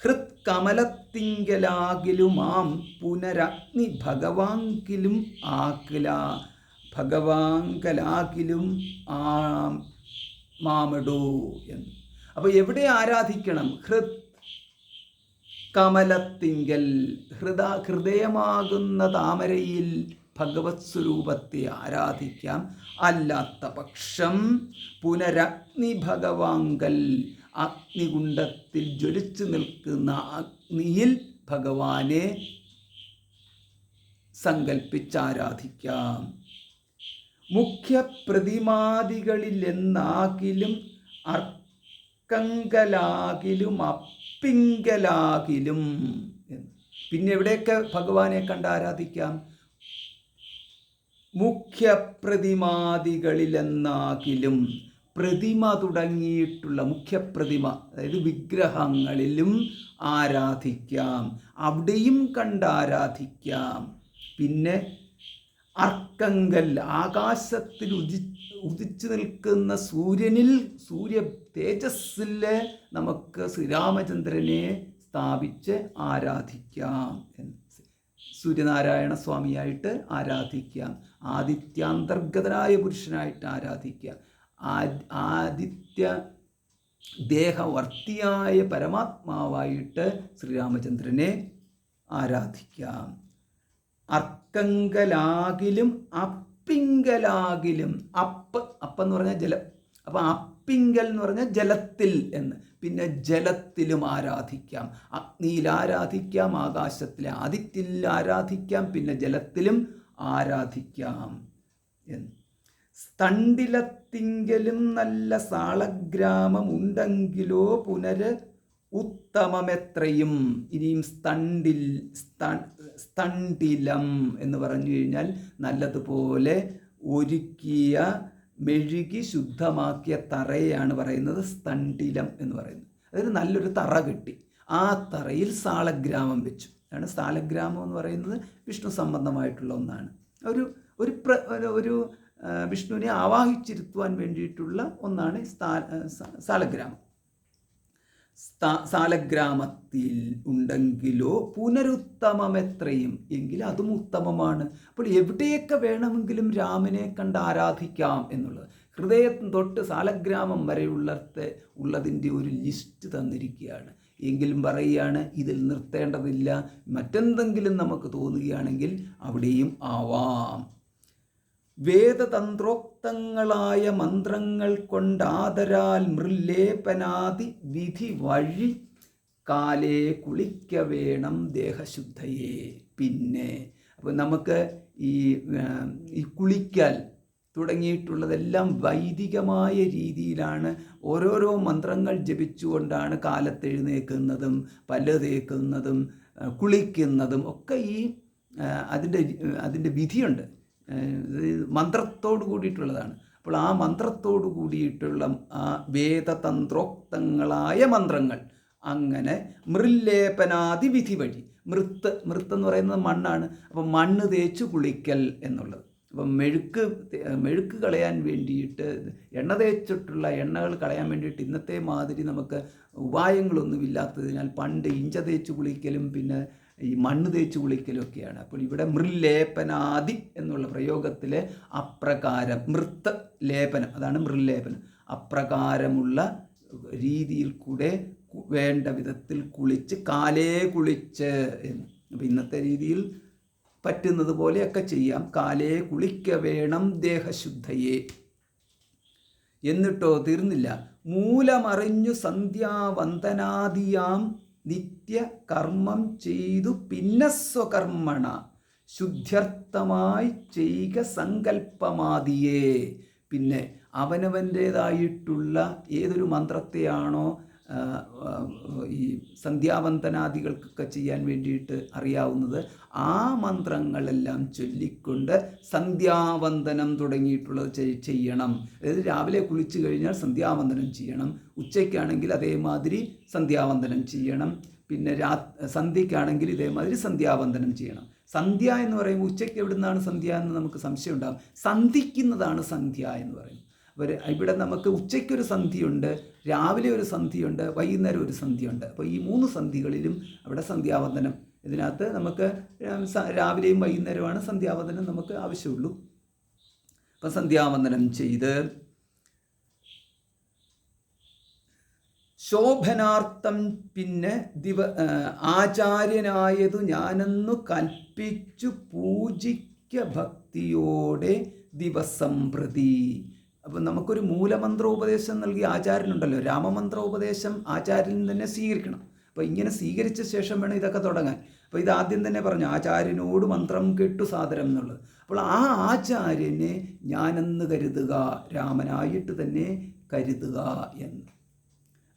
ഹൃത്കമലത്തിങ്കലാകിലുമാം പുനരഗ്നി ഭഗവാങ്കിലും ഭഗവാങ്കലാകിലും മാമിടൂ എന്ന്. അപ്പോൾ എവിടെ ആരാധിക്കണം? കമലത്തിങ്കൽ, ഹൃദയമാകുന്ന താമരയിൽ ഭഗവത് സ്വരൂപത്തെ ആരാധിക്കാം. അല്ലാത്ത പക്ഷം പുനരഗ്നി ഭഗവാങ്കൽ, അഗ്നികുണ്ഡത്തിൽ ജ്വലിച്ചു നിൽക്കുന്ന അഗ്നിയിൽ ഭഗവാനെ സങ്കല്പിച്ചാരാധിക്കാം. മുഖ്യ പ്രതിമാദികളിലെന്നാകിലും അർക്കങ്കലാകിലും അപ്പിങ്കലാകിലും. പിന്നെ എവിടെയൊക്കെ ഭഗവാനെ കണ്ട് ആരാധിക്കാം? മുഖ്യ പ്രതിമാദികളിലെന്നാകിലും, പ്രതിമ തുടങ്ങിയിട്ടുള്ള മുഖ്യപ്രതിമ, അതായത് വിഗ്രഹങ്ങളിലും ആരാധിക്കാം, അവിടെയും കണ്ട് ആരാധിക്കാം. പിന്നെ അർക്കങ്കൽ, ആകാശത്തിൽ ഉദിച്ചു നിൽക്കുന്ന സൂര്യനിൽ, സൂര്യ തേജസ്സിൽ നമുക്ക് ശ്രീരാമചന്ദ്രനെ സ്ഥാപിച്ച് ആരാധിക്കാം. സൂര്യനാരായണ സ്വാമിയായിട്ട് ആരാധിക്കാം, ആദിത്യാന്തർഗതനായ പുരുഷനായിട്ട് ആരാധിക്കാം, ആദിത്യ ദേഹവർത്തിയായ പരമാത്മാവായിട്ട് ശ്രീരാമചന്ദ്രനെ ആരാധിക്കാം. അർക്കങ്കലാകിലും അപ്പിങ്കലാകിലും, അപ്പെന്ന് പറഞ്ഞാൽ ജലം, അപ്പം അപ്പിങ്കൽ എന്ന് പറഞ്ഞാൽ ജലത്തിൽ എന്ന്. പിന്നെ ജലത്തിലും ആരാധിക്കാം, അഗ്നിയിൽ ആരാധിക്കാം, ആകാശത്തിലെ ആദിത്യത്തിൽ ആരാധിക്കാം, പിന്നെ ജലത്തിലും ആരാധിക്കാം എന്ന്. സ്തണ്ടിലത്തിങ്കലും നല്ല സാളഗ്രാമം ഉണ്ടെങ്കിലോ പുനര് ഉത്തമമെത്രയും. ഇനിയും സ്തണ്ടിലം എന്ന് പറഞ്ഞു കഴിഞ്ഞാൽ നല്ലതുപോലെ ഒരുക്കിയ, മെഴുകി ശുദ്ധമാക്കിയ തറയാണ് പറയുന്നത് സ്തണ്ടിലം എന്ന് പറയുന്നത്. അതൊരു നല്ലൊരു തറ കെട്ടി ആ തറയിൽ സാളഗ്രാമം വെച്ചു. അതാണ് സാളഗ്രാമം എന്ന് പറയുന്നത് വിഷ്ണു സംബന്ധമായിട്ടുള്ള ഒന്നാണ്. ഒരു വിഷ്ണുവിനെ ആവാഹിച്ചിരുത്തുവാൻ വേണ്ടിയിട്ടുള്ള ഒന്നാണ് സാളഗ്രാമം. സാലഗ്രാമത്തിൽ ഉണ്ടെങ്കിലോ പുനരുത്തമമെത്രയും, എങ്കിൽ അതും ഉത്തമമാണ്. അപ്പോൾ എവിടെയൊക്കെ വേണമെങ്കിലും രാമനെ കണ്ട് ആരാധിക്കാം എന്നുള്ളത്. ഹൃദയത്തിന് തൊട്ട് സാലഗ്രാമം വരെ ഉള്ളതിൻ്റെ ഒരു ലിസ്റ്റ് തന്നിരിക്കുകയാണ്. എങ്കിലും പറയുകയാണ്, ഇതിൽ നിർത്തേണ്ടതില്ല, മറ്റെന്തെങ്കിലും നമുക്ക് തോന്നുകയാണെങ്കിൽ അവിടെയും ആവാം. വേദതന്ത്രോക്തങ്ങളായ മന്ത്രങ്ങൾ കൊണ്ടാദരാൽ മൃല്ലേപനാദി വിധി വഴി കാലേ കുളിക്ക വേണം ദേഹശുദ്ധയെ. പിന്നെ അപ്പോൾ നമുക്ക് ഈ കുളിക്കൽ തുടങ്ങിയിട്ടുള്ളതെല്ലാം വൈദികമായ രീതിയിലാണ്. ഓരോരോ മന്ത്രങ്ങൾ ജപിച്ചുകൊണ്ടാണ് കാലത്തെഴുന്നേൽക്കുന്നതും പല്ല് തേക്കുന്നതും കുളിക്കുന്നതും ഒക്കെ. അതിൻ്റെ വിധിയുണ്ട്, മന്ത്രത്തോട് കൂടിയിട്ടുള്ളതാണ്. അപ്പോൾ ആ മന്ത്രത്തോട് കൂടിയിട്ടുള്ള ആ വേദതന്ത്രോക്തങ്ങളായ മന്ത്രങ്ങൾ, അങ്ങനെ മൃല്ലേപനാദി വിധി വഴി, മൃത്ത് എന്ന് പറയുന്നത് മണ്ണാണ്. അപ്പം മണ്ണ് തേച്ച് കുളിക്കൽ എന്നുള്ളത്. അപ്പം മെഴുക്ക് കളയാൻ വേണ്ടിയിട്ട്, എണ്ണ തേച്ചിട്ടുള്ള എണ്ണകൾ കളയാൻ വേണ്ടിയിട്ട് ഇന്നത്തെ മാതിരി നമുക്ക് ഉപായങ്ങളൊന്നുമില്ലാത്തതിനാൽ പണ്ട് ഇഞ്ച തേച്ച് കുളിക്കലും പിന്നെ ഈ മണ്ണ് തേച്ച് കുളിക്കലൊക്കെയാണ്. അപ്പോൾ ഇവിടെ മൃല്ലേപനാദി എന്നുള്ള പ്രയോഗത്തിൽ അപ്രകാരം, മൃത്ത് ലേപനം, അതാണ് മൃല്ലേപനം, അപ്രകാരമുള്ള രീതിയിൽ കൂടെ വേണ്ട വിധത്തിൽ കുളിച്ച്, കാലേ കുളിച്ച് എന്ന്. അപ്പോൾ ഇന്നത്തെ രീതിയിൽ പറ്റുന്നത് പോലെയൊക്കെ ചെയ്യാം. കാലേ കുളിക്ക വേണം ദേഹശുദ്ധയെ. എന്നിട്ടോ തീർന്നില്ല, മൂലമറിഞ്ഞു സന്ധ്യാവന്ദനാദിയാം നിത്യ കർമ്മം ചെയ്തു പിന്നെ സ്വകർമ്മണ ശുദ്ധ്യർത്ഥമായി ചെയ്യുക സങ്കല്പമാദിയേ. പിന്നെ അവനവൻ്റേതായിട്ടുള്ള ഏതൊരു മന്ത്രത്തെയാണോ ഈ സന്ധ്യാവന്ദനാദികൾക്കൊക്കെ ചെയ്യാൻ വേണ്ടിയിട്ട് അറിയാവുന്നത്, ആ മന്ത്രങ്ങളെല്ലാം ചൊല്ലിക്കൊണ്ട് സന്ധ്യാവന്ദനം തുടങ്ങിയിട്ടുള്ളത് ചെയ്യണം. അതായത് രാവിലെ കുളിച്ചു കഴിഞ്ഞാൽ സന്ധ്യാവന്ദനം ചെയ്യണം, ഉച്ചയ്ക്കാണെങ്കിൽ അതേമാതിരി സന്ധ്യാവന്ദനം ചെയ്യണം, പിന്നെ സന്ധ്യയ്ക്കാണെങ്കിൽ ഇതേമാതിരി സന്ധ്യാവന്ദനം ചെയ്യണം. സന്ധ്യ എന്ന് പറയുമ്പോൾ ഉച്ചയ്ക്ക് എവിടുന്നാണ് സന്ധ്യ എന്ന് നമുക്ക് സംശയം ഉണ്ടാകും. സന്ധിക്കുന്നതാണ് സന്ധ്യ എന്ന് പറയുന്നത്. ഇവിടെ നമുക്ക് ഉച്ചയ്ക്കൊരു സന്ധിയുണ്ട്, രാവിലെ ഒരു സന്ധിയുണ്ട്, വൈകുന്നേരം ഒരു സന്ധിയുണ്ട്. അപ്പോൾ ഈ 3 സന്ധികളിലും അവിടെ സന്ധ്യാവന്ദനം. ഇതിനകത്ത് നമുക്ക് രാവിലെയും വൈകുന്നേരമാണ് സന്ധ്യാവന്ദനം നമുക്ക് ആവശ്യമുള്ളൂ. അപ്പം സന്ധ്യാവന്ദനം ചെയ്ത് ശോഭനാർത്ഥം പിന്നെ ആചാര്യനായതു ഞാനെന്നു കൽപ്പിച്ചു പൂജിക്ക ഭക്തിയോടെ ദിവസം പ്രതി. അപ്പം നമുക്കൊരു മൂലമന്ത്രോപദേശം നൽകിയ ആചാര്യനുണ്ടല്ലോ, രാമമന്ത്രോപദേശം ആചാര്യൻ തന്നെ സ്വീകരിക്കണം. അപ്പോൾ ഇങ്ങനെ സ്വീകരിച്ച ശേഷം വേണം ഇതൊക്കെ തുടങ്ങാൻ. അപ്പോൾ ഇത് ആദ്യം തന്നെ പറഞ്ഞു, ആചാര്യനോട് മന്ത്രം കേട്ടു സാദരം എന്നുള്ളത്. അപ്പോൾ ആ ആചാര്യനെ ഞാനെന്ന് കരുതുക, രാമനായിട്ട് തന്നെ കരുതുക എന്ന്.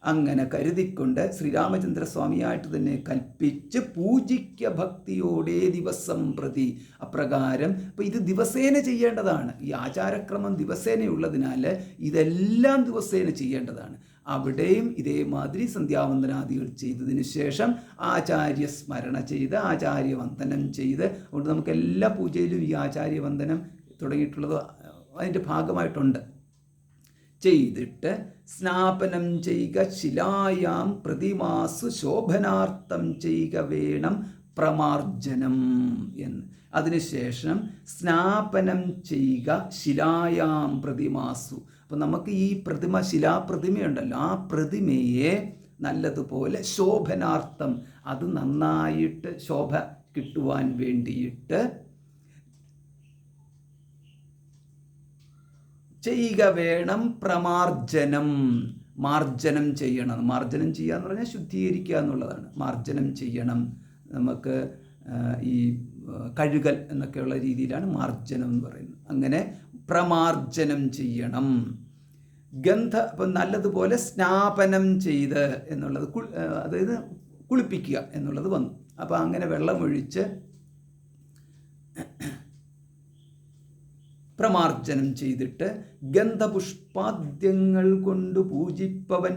അങ്ങനെ കരുതിക്കൊണ്ട് ശ്രീരാമചന്ദ്രസ്വാമിയായിട്ട് തന്നെ കൽപ്പിച്ച് പൂജിക്ക ഭക്തിയോടെ ദിവസം പ്രതി. അപ്രകാരം അപ്പോൾ ഇത് ദിവസേന ചെയ്യേണ്ടതാണ്. ഈ ആചാരക്രമം ദിവസേനയുള്ളതിനാൽ ഇതെല്ലാം ദിവസേന ചെയ്യേണ്ടതാണ്. അവിടെയും ഇതേമാതിരി സന്ധ്യാവന്ദനാദികൾ ചെയ്തതിന് ശേഷം ആചാര്യ സ്മരണ ചെയ്ത് ആചാര്യവന്ദനം ചെയ്ത്, അതുകൊണ്ട് നമുക്ക് എല്ലാ പൂജയിലും ഈ ആചാര്യവന്ദനം തുടങ്ങിയിട്ടുള്ളത് അതിൻ്റെ ഭാഗമായിട്ടുണ്ട്. ചെയ്തിട്ട് സ്നാപനം ചെയ്യുക ശിലായാം പ്രതിമാസു ശോഭനാർത്ഥം ചെയ്യുക വേണം പ്രമാർജനം എന്ന്. അതിനുശേഷം സ്നാപനം ചെയ്യുക ശിലായാം പ്രതിമാസു. അപ്പം നമുക്ക് ഈ ശിലാപ്രതിമയുണ്ടല്ലോ, ആ പ്രതിമയെ നല്ലതുപോലെ ശോഭനാർത്ഥം, അത് നന്നായിട്ട് ശോഭ കിട്ടുവാൻ വേണ്ടിയിട്ട് ചെയ്യുക വേണം പ്രമാർജനം. മാർജനം ചെയ്യണം. മാർജനം ചെയ്യുക എന്ന് പറഞ്ഞാൽ ശുദ്ധീകരിക്കുക എന്നുള്ളതാണ്. മാർജനം ചെയ്യണം. നമുക്ക് ഈ കഴുകൽ എന്നൊക്കെയുള്ള രീതിയിലാണ് മാർജനം എന്ന് പറയുന്നത്. അങ്ങനെ പ്രമാർജനം ചെയ്യണം. അപ്പം നല്ലതുപോലെ സ്നാപനം ചെയ്ത് എന്നുള്ളത്, അതായത് കുളിപ്പിക്കുക എന്നുള്ളത് വന്നു. അപ്പോൾ അങ്ങനെ വെള്ളമൊഴിച്ച് പ്രമാർജനം ചെയ്തിട്ട് ഗന്ധപുഷ്പാദ്യങ്ങൾ കൊണ്ട് പൂജിപ്പവൻ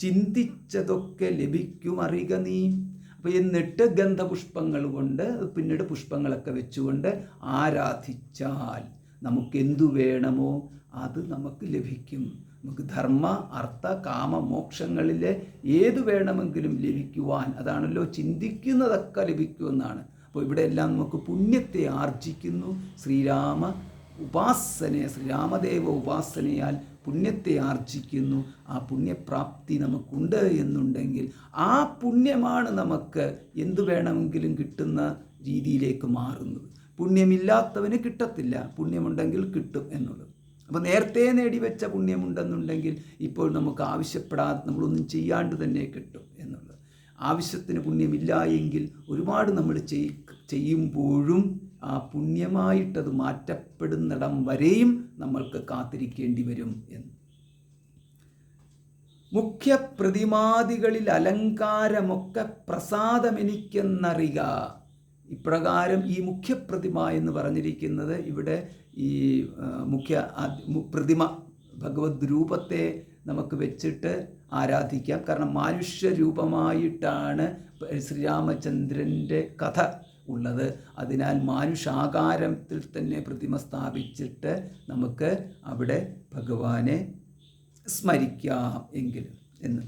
ചിന്തിച്ചതൊക്കെ ലഭിക്കും അറിയുക നീ. അപ്പോൾ എന്നിട്ട് ഗന്ധപുഷ്പങ്ങൾ കൊണ്ട് പിന്നീട് പുഷ്പങ്ങളൊക്കെ വെച്ചുകൊണ്ട് ആരാധിച്ചാൽ നമുക്കെന്തു വേണമോ അത് നമുക്ക് ലഭിക്കും. നമുക്ക് ധർമ്മ അർത്ഥ കാമ മോക്ഷങ്ങളിലെ ഏത് വേണമെങ്കിലും ലഭിക്കുവാൻ, അതാണല്ലോ ചിന്തിക്കുന്നതൊക്കെ ലഭിക്കുമെന്നാണ്. അപ്പോൾ ഇവിടെ എല്ലാം നമുക്ക് പുണ്യത്തെ ആർജിക്കുന്നു. ശ്രീരാമദേവ ഉപാസനയാൽ പുണ്യത്തെ ആർജിക്കുന്നു. ആ പുണ്യപ്രാപ്തി നമുക്കുണ്ട് എന്നുണ്ടെങ്കിൽ ആ പുണ്യമാണ് നമുക്ക് എന്തു വേണമെങ്കിലും കിട്ടുന്ന രീതിയിലേക്ക് മാറുന്നത്. പുണ്യമില്ലാത്തവന് കിട്ടത്തില്ല, പുണ്യമുണ്ടെങ്കിൽ കിട്ടും എന്നുള്ളത്. അപ്പോൾ നേരത്തെ നേടിവെച്ച പുണ്യമുണ്ടെന്നുണ്ടെങ്കിൽ ഇപ്പോൾ നമുക്ക് ആവശ്യപ്പെടാതെ നമ്മളൊന്നും ചെയ്യാണ്ട് തന്നെ കിട്ടും എന്നുള്ളത്. ആവശ്യത്തിന് പുണ്യമില്ല എങ്കിൽ ഒരുപാട് നമ്മൾ ചെയ്യുമ്പോഴും ആ പുണ്യമായിട്ടത് മാറ്റപ്പെടുന്നിടം വരെയും നമ്മൾക്ക് കാത്തിരിക്കേണ്ടി വരും എന്ന്. മുഖ്യ പ്രതിമാദികളിൽ അലങ്കാരമൊക്കെ പ്രസാദമെനിക്കെന്നറിയുക. ഇപ്രകാരം ഈ മുഖ്യപ്രതിമ എന്ന് പറഞ്ഞിരിക്കുന്നത് ഇവിടെ ഈ പ്രതിമ ഭഗവത് രൂപത്തെ നമുക്ക് വെച്ചിട്ട് ആരാധിക്കാം. കാരണം മാനുഷ്യരൂപമായിട്ടാണ് ശ്രീരാമചന്ദ്രൻ്റെ കഥ ഉള്ളത്. അതിനാൽ മാനുഷാകാരത്തിൽ തന്നെ പ്രതിമ സ്ഥാപിച്ചിട്ട് നമുക്ക് അവിടെ ഭഗവാനെ സ്മരിക്കാം എങ്കിലും എന്ന്.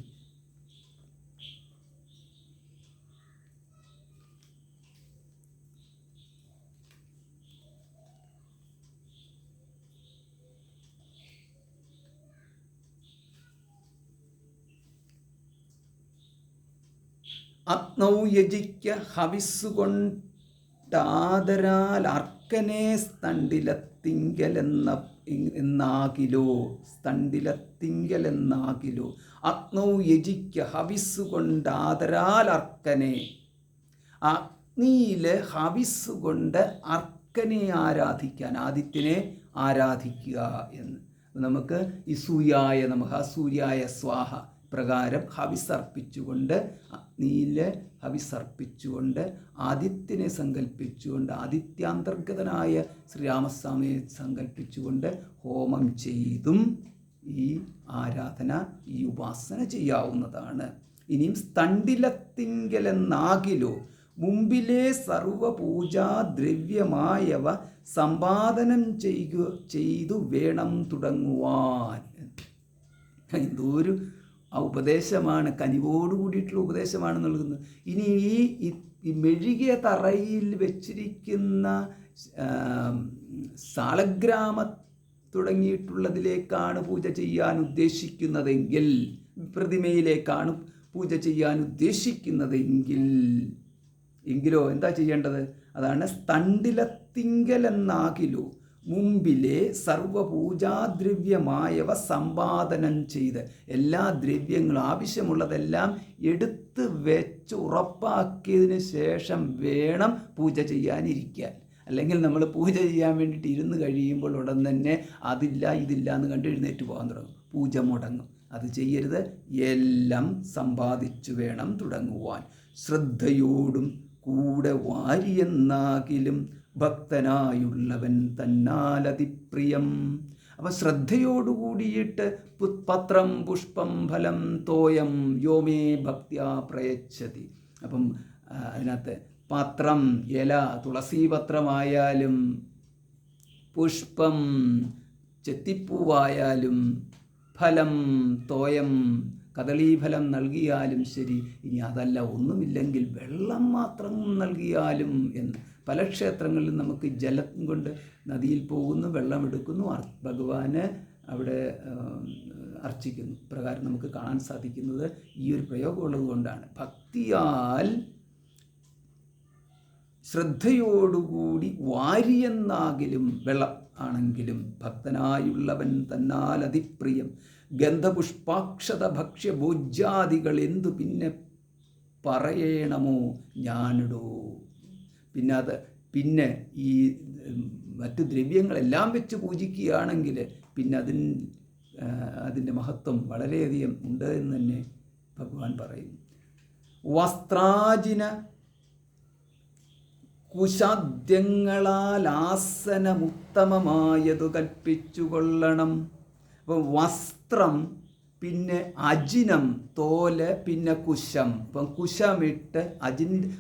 അഗ്നൗ യജിക്ക ഹവിസ്സുകൊണ്ടാദരാൽ അർക്കനെ സ്തണ്ടിലത്തിങ്കലെന്നാകിലോ. അഗ്നൗ യജിക്ക ഹവിസ്സുകൊണ്ടാദരാൽ അർക്കനെ. അഗ്നിയിൽ ഹവിസ്സുകൊണ്ട് അർക്കനെ ആരാധിക്കാൻ, ആദിത്യനെ ആരാധിക്കുക എന്ന്. നമുക്ക് ഈ സൂര്യായ നമഃ, സൂര്യായ സ്വാഹ പ്രകാരം ഹവിസർപ്പിച്ചുകൊണ്ട്, അഗ്നിയിൽ ഹവിസർപ്പിച്ചുകൊണ്ട്, ആദിത്യനെ സങ്കല്പിച്ചുകൊണ്ട്, ആദിത്യാന്തർഗതനായ ശ്രീരാമസ്വാമിയെ സങ്കല്പിച്ചുകൊണ്ട് ഹോമം ചെയ്തും ഈ ആരാധന, ഈ ഉപാസന ചെയ്യാവുന്നതാണ്. ഇനിയും സ്തണ്ടിലത്തിങ്കലെന്നാകിലോ മുമ്പിലെ സർവപൂജാദ്രവ്യമായവ സമ്പാദനം ചെയ്തു വേണം തുടങ്ങുവാൻ. എന്തോരു ഉപദേശമാണ്, കനിവോട് കൂടിയിട്ടുള്ള ഉപദേശമാണ് നൽകുന്നത്. ഇനി ഈ മെഴുകിയ തറയിൽ വെച്ചിരിക്കുന്ന സാളഗ്രാമ തുടങ്ങിയിട്ടുള്ളതിലേക്കാണ് പൂജ ചെയ്യാൻ ഉദ്ദേശിക്കുന്നതെങ്കിൽ, പ്രതിമയിലേക്കാണ് പൂജ ചെയ്യാൻ ഉദ്ദേശിക്കുന്നതെങ്കിലോ എന്താ ചെയ്യേണ്ടത്? അതാണ് സ്തണ്ടിലത്തിങ്കലെന്നാകിലോ മുമ്പിലെ സർവപൂജാദ്രവ്യമായവ സമ്പാദനം ചെയ്ത് എല്ലാ ദ്രവ്യങ്ങളും ആവശ്യമുള്ളതെല്ലാം എടുത്ത് വെച്ച് ഉറപ്പാക്കിയതിന് ശേഷം വേണം പൂജ ചെയ്യാനിരിക്കാൻ. അല്ലെങ്കിൽ നമ്മൾ പൂജ ചെയ്യാൻ വേണ്ടിയിട്ട് ഇരുന്ന് കഴിയുമ്പോൾ ഉടൻ തന്നെ അതില്ല ഇതില്ല എന്ന് കണ്ട് എഴുന്നേറ്റ് പോകാൻ തുടങ്ങും, പൂജ മുടങ്ങും. അത് ചെയ്യരുത്. എല്ലാം സമ്പാദിച്ചു വേണം തുടങ്ങുവാൻ. ശ്രദ്ധയോടും കൂടെ വാരിയെന്നാകിലും ഭക്തനായുള്ളവൻ തന്നാലതിപ്രിയം. അപ്പം ശ്രദ്ധയോടുകൂടിയിട്ട് പത്രം പുഷ്പം ഫലം തോയം യോമേ ഭക്ത്യാ പ്രയച്ഛതി. അപ്പം അതിനകത്ത് പത്രം, ഇല, തുളസീപത്രമായാലും പുഷ്പം ചെത്തിപ്പൂവായാലും ഫലം തോയം കദളീഫലം നൽകിയാലും ശരി, ഇനി അതല്ല ഒന്നുമില്ലെങ്കിൽ വെള്ളം മാത്രം നൽകിയാലും എന്ന്. പല ക്ഷേത്രങ്ങളിലും നമുക്ക് ജലം കൊണ്ട് നദിയിൽ പോകുന്നു, വെള്ളമെടുക്കുന്നു, ഭഗവാന് അവിടെ അർച്ചിക്കുന്നു. പ്രകാരം നമുക്ക് കാണാൻ സാധിക്കുന്നത് ഈ ഒരു പ്രയോഗമുള്ളത് കൊണ്ടാണ്. ഭക്തിയാൽ ശ്രദ്ധയോടുകൂടി വാരിയെന്നാകിലും വെള്ളം ആണെങ്കിലും ഭക്തനായുള്ളവൻ തന്നാൽ അതിപ്രിയം. ഗന്ധപുഷ്പാക്ഷത ഭക്ഷ്യ ഭോജ്യാദികൾ എന്തു പിന്നെ പറയണമോ ഞാനിടോ. പിന്നെ ഈ മറ്റു ദ്രവ്യങ്ങളെല്ലാം വെച്ച് പൂജിക്കുകയാണെങ്കിൽ പിന്നെ അതിൻ്റെ മഹത്വം വളരെയധികം ഉണ്ട് എന്ന് തന്നെ ഭഗവാൻ പറയുന്നു. വസ്ത്രാജിന കുശാദ്യങ്ങളാൽ ആസനമുത്തമമായതു കൽപ്പിച്ചു കൊള്ളണം. അപ്പം വസ്ത്രം, പിന്നെ അജിനം തോല്, പിന്നെ കുശം. അപ്പം കുശമിട്ട്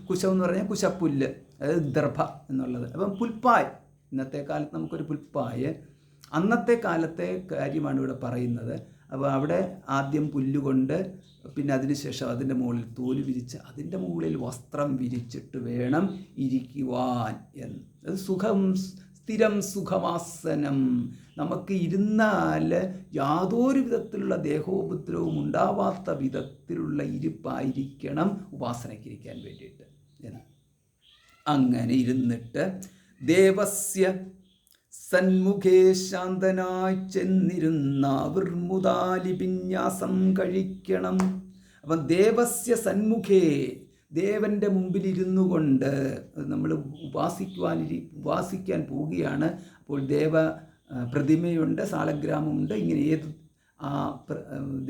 കുശം എന്ന് പറഞ്ഞാൽ കുശപ്പുല്ല്, അതായത് ദർഭ എന്നുള്ളത്. അപ്പം പുൽപ്പായ്, ഇന്നത്തെ കാലത്ത് നമുക്കൊരു പുൽപ്പായ്, അന്നത്തെ കാലത്തെ കാര്യമാണ് ഇവിടെ പറയുന്നത്. അപ്പോൾ അവിടെ ആദ്യം പുല്ലുകൊണ്ട്, പിന്നെ അതിനുശേഷം അതിൻ്റെ മുകളിൽ തോല് വിരിച്ച് അതിൻ്റെ മുകളിൽ വസ്ത്രം വിരിച്ചിട്ട് വേണം ഇരിക്കുവാൻ എന്ന്. അത് സ്ഥിരം സുഖമാസനം. നമുക്ക് ഇരുന്നാൽ യാതൊരു വിധത്തിലുള്ള ദേഹോപദ്രവവും ഉണ്ടാവാത്ത വിധത്തിലുള്ള ഇരിപ്പായിരിക്കണം ഉപാസനയ്ക്കിരിക്കാൻ വേണ്ടിയിട്ട് എന്ന്. അങ്ങനെ ഇരുന്നിട്ട് ദേവസ്യ സന്മുഖേ ശാന്തനായി ചെന്നിരുന്ന വിർമുദാലിപിന്യാസം കഴിക്കണം. അപ്പം ദേവസ്യ ദേവൻ്റെ മുമ്പിലിരുന്നു കൊണ്ട് നമ്മൾ ഉപാസിക്കാൻ പോവുകയാണ്. അപ്പോൾ ദേവ പ്രതിമയുണ്ട്, സാളഗ്രാമമുണ്ട്. ഇങ്ങനെ ആ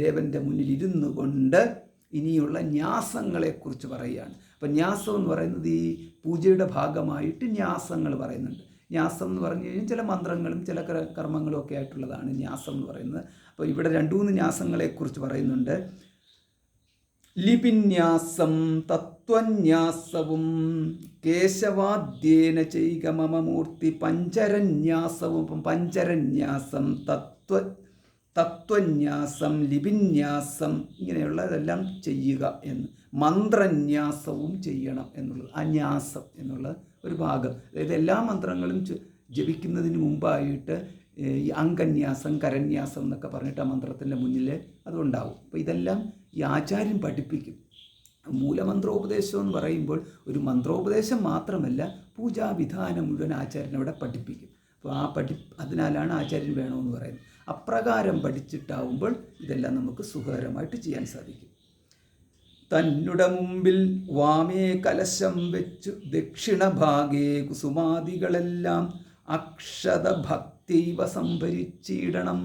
ദേവൻ്റെ മുന്നിൽ ഇരുന്നു കൊണ്ട് ഇനിയുള്ള ന്യാസങ്ങളെക്കുറിച്ച് പറയുകയാണ്. അപ്പം ന്യാസം എന്ന് പറയുന്നത് ഈ പൂജയുടെ ഭാഗമായിട്ട് ന്യാസങ്ങൾ പറയുന്നുണ്ട്. ന്യാസം എന്ന് പറഞ്ഞു കഴിഞ്ഞാൽ ചില മന്ത്രങ്ങളും ചില കർമ്മങ്ങളും ഒക്കെ ആയിട്ടുള്ളതാണ് ന്യാസം എന്ന് പറയുന്നത്. അപ്പോൾ ഇവിടെ 2-3 ന്യാസങ്ങളെക്കുറിച്ച് പറയുന്നുണ്ട്. ലിപിന്യാസം, തത്വന്യാസവും, കേശവാദ്യേന ചെയ്ക മമ മൂർത്തി പഞ്ചരന്യാസവും. അപ്പം പഞ്ചരന്യാസം, തത്വന്യാസം, ലിപിന്യാസം, ഇങ്ങനെയുള്ളതെല്ലാം ചെയ്യുക എന്ന്. മന്ത്രന്യാസവും ചെയ്യണം എന്നുള്ളത്, അന്യാസം എന്നുള്ള ഒരു ഭാഗം. അതായത് എല്ലാ മന്ത്രങ്ങളും ജപിക്കുന്നതിന് മുമ്പായിട്ട് ഈ അംഗന്യാസം, കരന്യാസം എന്നൊക്കെ പറഞ്ഞിട്ട് ആ മന്ത്രത്തിൻ്റെ മുന്നിൽ അതുണ്ടാവും. അപ്പോൾ ഇതെല്ലാം ഈ ആചാര്യൻ പഠിപ്പിക്കും. മൂലമന്ത്രോപദേശം എന്ന് പറയുമ്പോൾ ഒരു മന്ത്രോപദേശം മാത്രമല്ല, പൂജാവിധാനം മുഴുവൻ ആചാര്യൻ അവിടെ പഠിപ്പിക്കും. അപ്പോൾ അതിനാലാണ് ആചാര്യൻ വേണമെന്ന് പറയുന്നത്. അപ്രകാരം പഠിച്ചിട്ടാവുമ്പോൾ ഇതെല്ലാം നമുക്ക് സുഖകരമായിട്ട് ചെയ്യാൻ സാധിക്കും. തന്നുടെ മുമ്പിൽ വാമേ കലശം വെച്ചു ദക്ഷിണഭാഗേ കുസുമാദികളെല്ലാം അക്ഷതഭക്തിവ സംഭരിച്ചിടണം.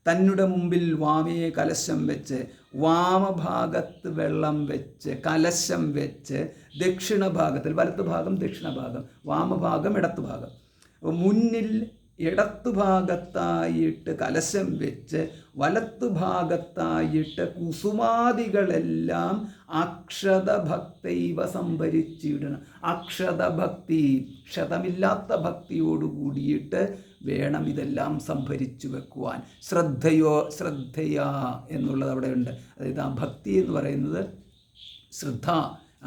തന്നുടെ മുമ്പിൽ വാമേ കലശം വെച്ച്, വാമഭാഗത്ത് വെള്ളം വെച്ച്, കലശം വെച്ച്, ദക്ഷിണഭാഗത്തിൽ, വലത്തുഭാഗം ദക്ഷിണഭാഗം, വാമഭാഗം ഇടത്തുഭാഗം, മുന്നിൽ ഇടത്തുഭാഗത്തായിട്ട് കലശം വെച്ച്, വലത്തുഭാഗത്തായിട്ട് കുസുമാദികളെല്ലാം അക്ഷതഭക്തൈവ സംഭരിച്ചിടണം. അക്ഷതഭക്തി, ക്ഷതമില്ലാത്ത ഭക്തിയോടുകൂടിയിട്ട് വേണം ഇതെല്ലാം സംഭരിച്ചു വെക്കുവാൻ. ശ്രദ്ധയാ എന്നുള്ളത് അവിടെ ഉണ്ട്. അതായത് ആ ഭക്തി എന്ന് പറയുന്നത് ശ്രദ്ധ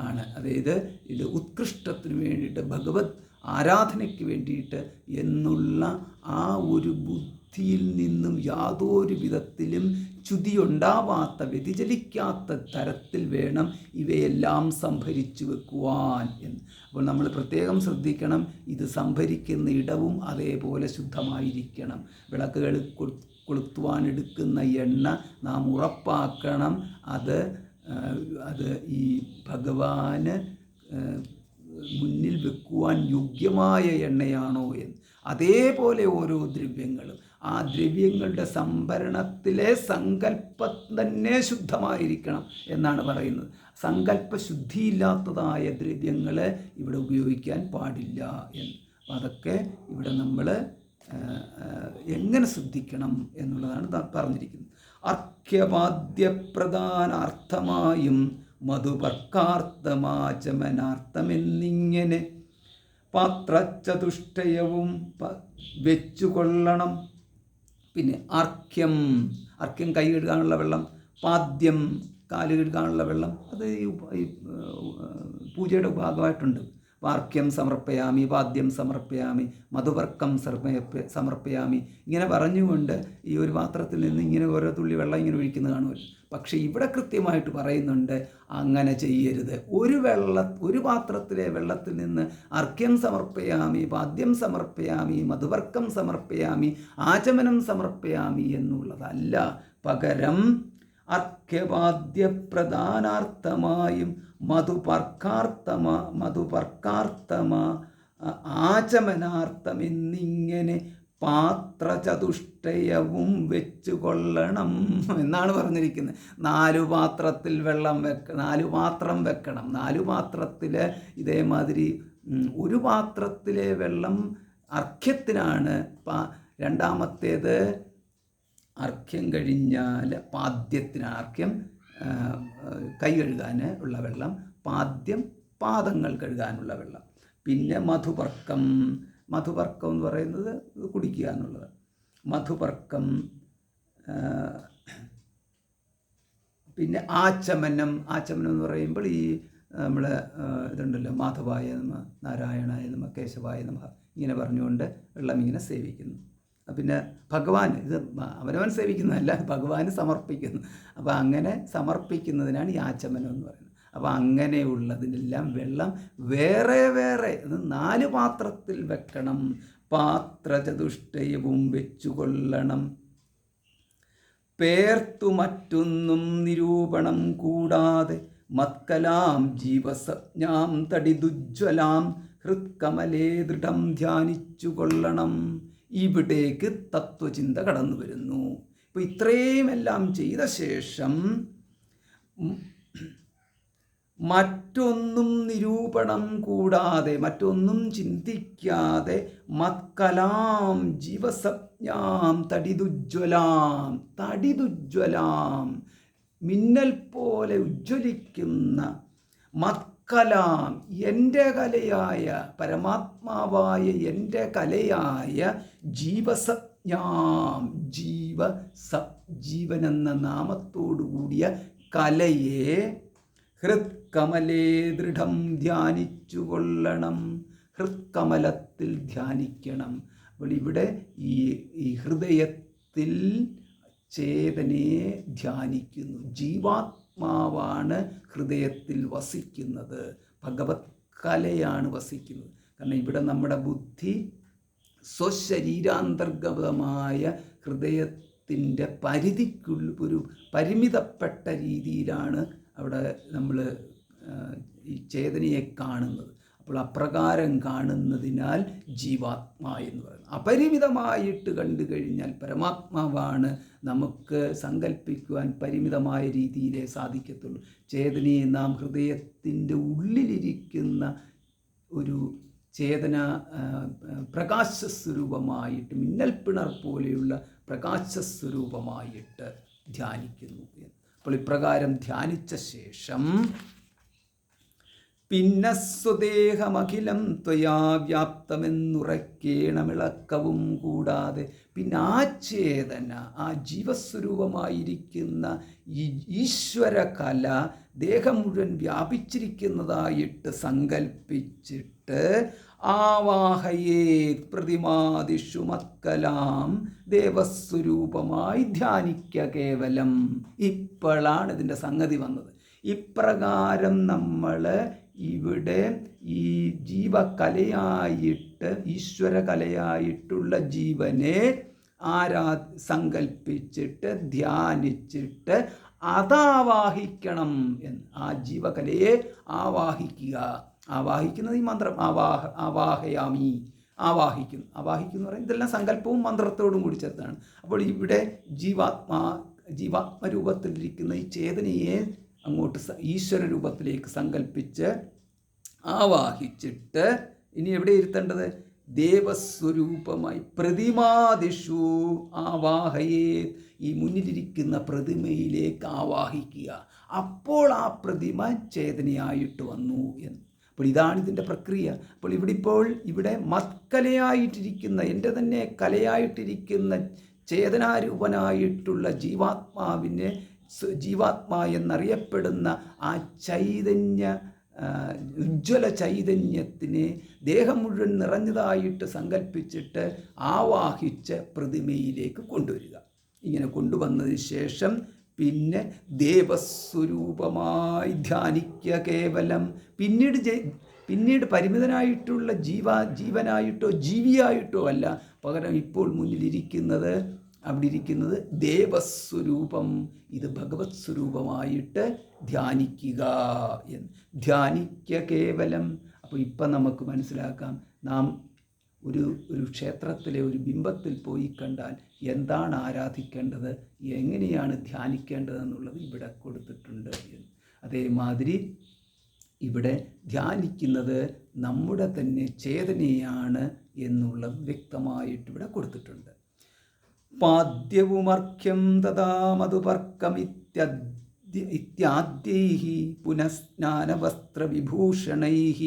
ആണ്. അതായത് ഇത് ഉത്കൃഷ്ടത്തിന് വേണ്ടിയിട്ട്, ഭഗവത് ആരാധനയ്ക്ക് വേണ്ടിയിട്ട് എന്നുള്ള ആ ഒരു ബുദ്ധിയിൽ നിന്നും യാതൊരു വിധത്തിലും ച്യുതി ഉണ്ടാവാത്ത, വ്യതിചലിക്കാത്ത തരത്തിൽ വേണം ഇവയെല്ലാം സംഭരിച്ചു വെക്കുവാൻ എന്ന്. അപ്പോൾ നമ്മൾ പ്രത്യേകം ശ്രദ്ധിക്കണം, ഇത് സംഭരിക്കുന്ന ഇടവും അതേപോലെ ശുദ്ധമായിരിക്കണം. വിളക്കുകൾ കൊളുത്തുവാൻ എടുക്കുന്ന എണ്ണ നാം ഉറപ്പാക്കണം അത് ഈ ഭഗവാന് മുന്നിൽ വെക്കുവാൻ യോഗ്യമായ എണ്ണയാണോ എന്ന്. അതേപോലെ ഓരോ ദ്രവ്യങ്ങളും ആ ദ്രവ്യങ്ങളുടെ സംഭരണത്തിലെ സങ്കല്പം തന്നെ ശുദ്ധമായിരിക്കണം എന്നാണ് പറയുന്നത്. സങ്കല്പശുദ്ധിയില്ലാത്തതായ ദ്രവ്യങ്ങൾ ഇവിടെ ഉപയോഗിക്കാൻ പാടില്ല എന്ന്. അപ്പം അതൊക്കെ ഇവിടെ നമ്മൾ എങ്ങനെ ശ്രദ്ധിക്കണം എന്നുള്ളതാണ് പറഞ്ഞിരിക്കുന്നത്. അർഘ്യപാദ്യപ്രധാനാർത്ഥമായും മധുപർക്കാർത്ഥമാചമനാർത്ഥമെന്നിങ്ങനെ പാത്രചതുഷ്ടയവും വെച്ചുകൊള്ളണം. പിന്നെ അർഘ്യം കൈ കഴുകാനുള്ള വെള്ളം, പാദ്യം കാല് കഴുകാനുള്ള വെള്ളം, അത് ഈ പൂജയുടെ ഭാഗമായിട്ടുണ്ട്. അർഘ്യം സമർപ്പയാമി, പാദ്യം സമർപ്പയാമി, മധുപർക്കം സമർപ്പയാമി, ഇങ്ങനെ പറഞ്ഞുകൊണ്ട് ഈ ഒരു പാത്രത്തിൽ നിന്ന് ഇങ്ങനെ ഓരോ തുള്ളി വെള്ളം ഇങ്ങനെ ഒഴിക്കുന്നത് കാണുമല്ലോ. പക്ഷേ ഇവിടെ കൃത്യമായിട്ട് പറയുന്നുണ്ട് അങ്ങനെ ചെയ്യരുത്. ഒരു പാത്രത്തിലെ വെള്ളത്തിൽ നിന്ന് അർഘ്യം സമർപ്പയാമി, പാദ്യം സമർപ്പയാമി, മധുപർക്കം സമർപ്പയാമി, ആചമനം സമർപ്പയാമി എന്നുള്ളതല്ല. പകരം അർഘ്യപാദ്യപ്രധാനാർത്ഥമായും മധുപർക്കാർത്ഥമ ആചമനാർത്ഥം എന്നിങ്ങനെ പാത്രചതുഷ്ടയവും വെച്ചുകൊള്ളണം എന്നാണ് പറഞ്ഞിരിക്കുന്നത്. 4 പാത്രത്തിൽ വെള്ളം 4 പാത്രം വെക്കണം. 4 പാത്രത്തിൽ ഇതേമാതിരി ഒരു പാത്രത്തിലെ വെള്ളം അർഘ്യത്തിനാണ്. രണ്ടാമത്തേത് അർഘ്യം കഴിഞ്ഞാൽ പാദ്യത്തിനാണ്. അർഘ്യം കൈ കഴുകാൻ ഉള്ള വെള്ളം, പാദ്യം പാദങ്ങൾ കഴുകാനുള്ള വെള്ളം. പിന്നെ മധുപർക്കം എന്ന് പറയുന്നത് കുടിക്കുക എന്നുള്ളത്. മധുപർക്കം. പിന്നെ ആചമനം എന്ന് പറയുമ്പോൾ ഈ നമ്മൾ ഇതുണ്ടല്ലോ, മാധവായ നമഃ, നാരായണായ നമഃ, കേശവായ നമഃ ഇങ്ങനെ പറഞ്ഞുകൊണ്ട് വെള്ളം ഇങ്ങനെ സേവിക്കുന്നു. പിന്നെ ഭഗവാൻ, ഇത് അവനവൻ സേവിക്കുന്നതല്ല, ഭഗവാന് സമർപ്പിക്കുന്നു. അപ്പോൾ അങ്ങനെ സമർപ്പിക്കുന്നതിനാണ് ഈ ആചമനം എന്ന് പറയുന്നത്. അപ്പോൾ അങ്ങനെയുള്ളതിനെല്ലാം വെള്ളം വേറെ 4 പാത്രത്തിൽ വെക്കണം. പാത്രചതുഷ്ടയവും വെച്ചുകൊള്ളണം. പേർത്തു മറ്റൊന്നും നിരൂപണം കൂടാതെ മത്കലാം ജീവസജ്ഞാം തടിദുജ്വലാം ഹൃത്കമലേ ദൃഢം ധ്യാനിച്ചു കൊള്ളണം. ഇവിടേക്ക് തത്വചിന്ത കടന്നു വരുന്നു. ഇപ്പോൾ ഇത്രയും എല്ലാം ചെയ്ത ശേഷം മറ്റൊന്നും നിരൂപണം കൂടാതെ, മറ്റൊന്നും ചിന്തിക്കാതെ മത്കലാം ജീവസജ്ഞാം തടിദുജ്വലാം മിന്നൽ പോലെ ഉജ്ജ്വലിക്കുന്ന മത്കലാം എൻ്റെ കലയായ, പരമാത്മാവായ എൻ്റെ കലയായ ജീവനെന്ന നാമത്തോടു കൂടിയ കലയെ ഹൃത്കമലേ ദൃഢം ധ്യാനിച്ചു കൊള്ളണം. ഹൃത്കമലത്തിൽ ധ്യാനിക്കണം. അപ്പോൾ ഇവിടെ ഈ ഹൃദയത്തിൽ ചേതനയെ ധ്യാനിക്കുന്നു. ജീവാത്മാവാണ് ഹൃദയത്തിൽ വസിക്കുന്നത്, ഭഗവത് കലയാണ് വസിക്കുന്നത്. കാരണം ഇവിടെ നമ്മുടെ ബുദ്ധി സ്വശരീരാന്തർഗതമായ ഹൃദയത്തിൻ്റെ പരിധിക്കുള്ള ഒരു പരിമിതപ്പെട്ട രീതിയിലാണ് അവിടെ നമ്മൾ ഈ ചേതനയെ കാണുന്നത്. അപ്പോൾ അപ്രകാരം കാണുന്നതിനാൽ ജീവാത്മാ എന്ന് പറയുന്നത്. അപരിമിതമായിട്ട് കണ്ടു കഴിഞ്ഞാൽ പരമാത്മാവാണ് നമുക്ക് സങ്കല്പിക്കുവാൻ പരിമിതമായ രീതിയിലേ സാധിക്കത്തുള്ളൂ. ചേതനയെ നാം ഹൃദയത്തിൻ്റെ ഉള്ളിലിരിക്കുന്ന ഒരു ചേതന പ്രകാശസ്വരൂപമായിട്ട്, മിന്നൽപ്പിണർ പോലെയുള്ള പ്രകാശസ്വരൂപമായിട്ട് ധ്യാനിക്കുന്നു. അപ്പോൾ ഇപ്രകാരം ധ്യാനിച്ച ശേഷം പിന്നെ സ്വദേഹമഖിലം ത്വയാ വ്യാപ്തമെന്നുറക്കേണമിളക്കവും കൂടാതെ, പിന്നെ ആ ചേതന, ആ ജീവസ്വരൂപമായിരിക്കുന്ന ഈ ഈശ്വര കല ദേഹം മുഴുവൻ വ്യാപിച്ചിരിക്കുന്നതായിട്ട് സങ്കല്പിച്ചിട്ട് ആവാഹയേ പ്രതിമാദിഷു മത്കലാം ദേവസ്വരൂപമായി ധ്യാനിക്ക കേവലം. ഇപ്പോഴാണ് ഇതിൻ്റെ സംഗതി വന്നത്. ഇപ്രകാരം നമ്മൾ ഇവിടെ ഈ ജീവകലയായിട്ട് ഈശ്വരകലയായിട്ടുള്ള ജീവനെ സങ്കല്പിച്ചിട്ട് ധ്യാനിച്ചിട്ട് അതാവാഹിക്കണം എന്ന്. ആ ജീവകലയെ ആവാഹിക്കുക. ആവാഹിക്കുന്നത് ഈ മന്ത്രം ആവാഹയാമി, ആവാഹിക്കുന്നു. ആവാഹിക്കുന്നു പറയുന്നത് ഇതെല്ലാം സങ്കല്പവും മന്ത്രത്തോടും കൂടി ചേർത്താണ്. അപ്പോൾ ഇവിടെ ജീവാത്മരൂപത്തിലിരിക്കുന്ന ഈ ചേതനയെ അങ്ങോട്ട് ഈശ്വര രൂപത്തിലേക്ക് സങ്കല്പിച്ച് ആവാഹിച്ചിട്ട് ഇനി എവിടെ ഇരുത്തേണ്ടത്? ദേവസ്വരൂപമായി പ്രതിമാദിഷു ആവാഹയേ, ഈ മുന്നിലിരിക്കുന്ന പ്രതിമയിലേക്ക് ആവാഹിക്കുക. അപ്പോൾ ആ പ്രതിമ ചേതനയായിട്ട് വന്നു എന്ന്. അപ്പോൾ ഇതാണ് ഇതിൻ്റെ പ്രക്രിയ. അപ്പോൾ ഇവിടെ മത്കലയായിട്ടിരിക്കുന്ന, എൻ്റെ തന്നെ കലയായിട്ടിരിക്കുന്ന ചേതനാരൂപനായിട്ടുള്ള ജീവാത്മാ എന്നറിയപ്പെടുന്ന ആ ചൈതന്യ, ഉജ്ജ്വല ചൈതന്യത്തിനെ ദേഹം മുഴുവൻ നിറഞ്ഞതായിട്ട് സങ്കല്പിച്ചിട്ട് ആവാഹിച്ച് പ്രതിമയിലേക്ക് കൊണ്ടുവരിക. ഇങ്ങനെ കൊണ്ടുവന്നതിന് ശേഷം പിന്നെ ദേവസ്വരൂപമായി ധ്യാനിക്കുക കേവലം. പിന്നീട് പരിമിതനായിട്ടുള്ള ജീവനായിട്ടോ ജീവിയായിട്ടോ അല്ല, പകരം ഇപ്പോൾ മുന്നിലിരിക്കുന്നത്, അവിടെ ഇരിക്കുന്നത് ദേവസ്വരൂപം, ഇത് ഭഗവത് സ്വരൂപമായിട്ട് ധ്യാനിക്കുക എന്ന്. ധ്യാനിക്കുക കേവലം. അപ്പോൾ ഇപ്പം നമുക്ക് മനസ്സിലാക്കാം, നാം ഒരു ക്ഷേത്രത്തിലെ ഒരു ബിംബത്തിൽ പോയി കണ്ടാൽ എന്താണ് ആരാധിക്കേണ്ടത്, എങ്ങനെയാണ് ധ്യാനിക്കേണ്ടതെന്നുള്ളത് ഇവിടെ കൊടുത്തിട്ടുണ്ട് എന്ന്. അതേമാതിരി ഇവിടെ ധ്യാനിക്കുന്നത് നമ്മുടെ തന്നെ ചേതനയാണ് എന്നുള്ളത് വ്യക്തമായിട്ട് ഇവിടെ കൊടുത്തിട്ടുണ്ട്. പാദ്യവുമർഘ്യം തഥാ മധുപർക്കമിത്യാദ്യൈഃ പുനഃസ്നാനവസ്ത്രവിഭൂഷണൈഃ.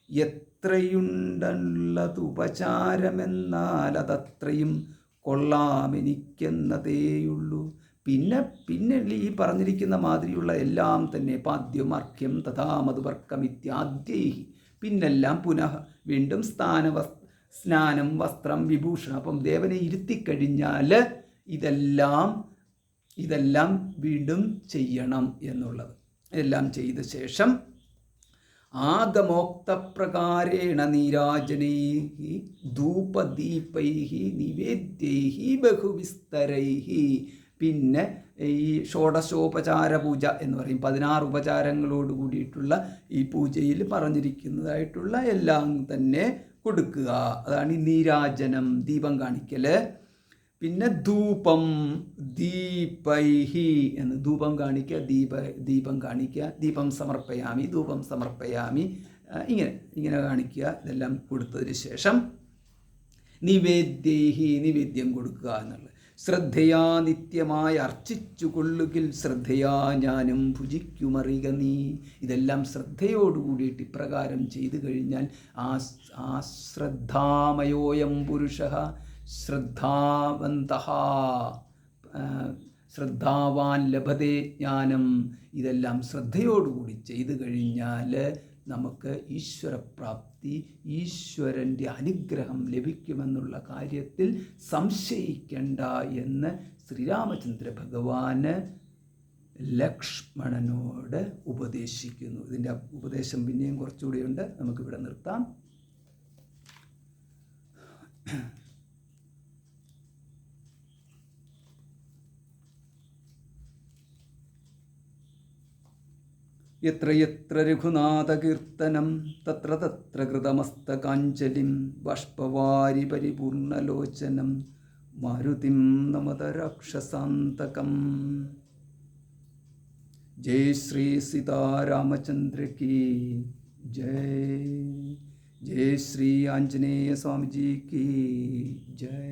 എത്രയുണ്ടല്ലതുപചാരമെന്നാൽ അതത്രയും കൊള്ളാമെനിക്കെന്നതേയുള്ളൂ. പിന്നെ ഈ പറഞ്ഞിരിക്കുന്ന മാതിരിയുള്ള എല്ലാം തന്നെ പാദ്യമർഘ്യം തഥാ മധുപർക്കമിത്യാദ്യൈഃ, പിന്നെല്ലാം പുനഃ വീണ്ടും സ്നാനം വസ്ത്രം വിഭൂഷണം. അപ്പം ദേവനെ ഇരുത്തിക്കഴിഞ്ഞാൽ ഇതെല്ലാം വീണ്ടും ചെയ്യണം എന്നുള്ളത്. എല്ലാം ചെയ്ത ശേഷം ആഗമോക്തപ്രകാരേണ നീരാജനൈഃ ധൂപദീപൈഃ നിവേദ്യൈഃ ബഹുവിസ്തരൈഃ. പിന്നെ ഈ ഷോഡശോപചാര പൂജ എന്ന് പറയും, 16 ഉപചാരങ്ങളോട് കൂടിയിട്ടുള്ള ഈ പൂജയിൽ പറഞ്ഞിരിക്കുന്നതായിട്ടുള്ള എല്ലാം തന്നെ കൊടുക്കുക. അതാണ് ഈ നീരാജനം, ദീപം കാണിക്കൽ. പിന്നെ ധൂപം ദീപൈഹി എന്ന്, ധൂപം കാണിക്കുക, ദീപം കാണിക്കുക, ദീപം സമർപ്പയാമി, ധൂപം സമർപ്പയാമി, ഇങ്ങനെ കാണിക്കുക. ഇതെല്ലാം കൊടുത്തതിന് ശേഷം നിവേദ്യൈഹി, നിവേദ്യം കൊടുക്കുക എന്നുള്ളത്. ശ്രദ്ധയാ നിത്യമായി അർച്ചിച്ചു കൊള്ളുകിൽ ശ്രദ്ധയാ ഞാനും ഭുജിക്കുമറിക നീ. ഇതെല്ലാം ശ്രദ്ധയോടുകൂടിയിട്ട് ഇപ്രകാരം ചെയ്തു കഴിഞ്ഞാൽ ആ ശ്രദ്ധാമയോയം പുരുഷ ശ്രദ്ധാവന്തഃ ശ്രദ്ധാവാൻ ലഭതേ ജ്ഞാനം. ഇതെല്ലാം ശ്രദ്ധയോടുകൂടി ചെയ്തു കഴിഞ്ഞാൽ നമുക്ക് ഈശ്വരപ്രാപ്തി, ഈശ്വരൻ്റെ അനുഗ്രഹം ലഭിക്കുമെന്നുള്ള കാര്യത്തിൽ സംശയിക്കേണ്ട എന്ന് ശ്രീരാമചന്ദ്ര ഭഗവാന് ലക്ഷ്മണനോട് ഉപദേശിക്കുന്നു. ഇതിൻ്റെ ഉപദേശം പിന്നെയും കുറച്ചുകൂടിയുണ്ട്, നമുക്കിവിടെ നിർത്താം. യത്ര യത്ര രഘുനാഥകീർത്തനം തത്ര തത്ര കൃതമസ്തകാഞ്ജലിം ബാഷ്പവാരി പരിപൂർണലോചനം മാരുതിം നമത രാക്ഷസാന്തകം. ജയ ശ്രീ സീതാരാമചന്ദ്ര की जय. जय श्री आंजनेय स्वामी जी की जय.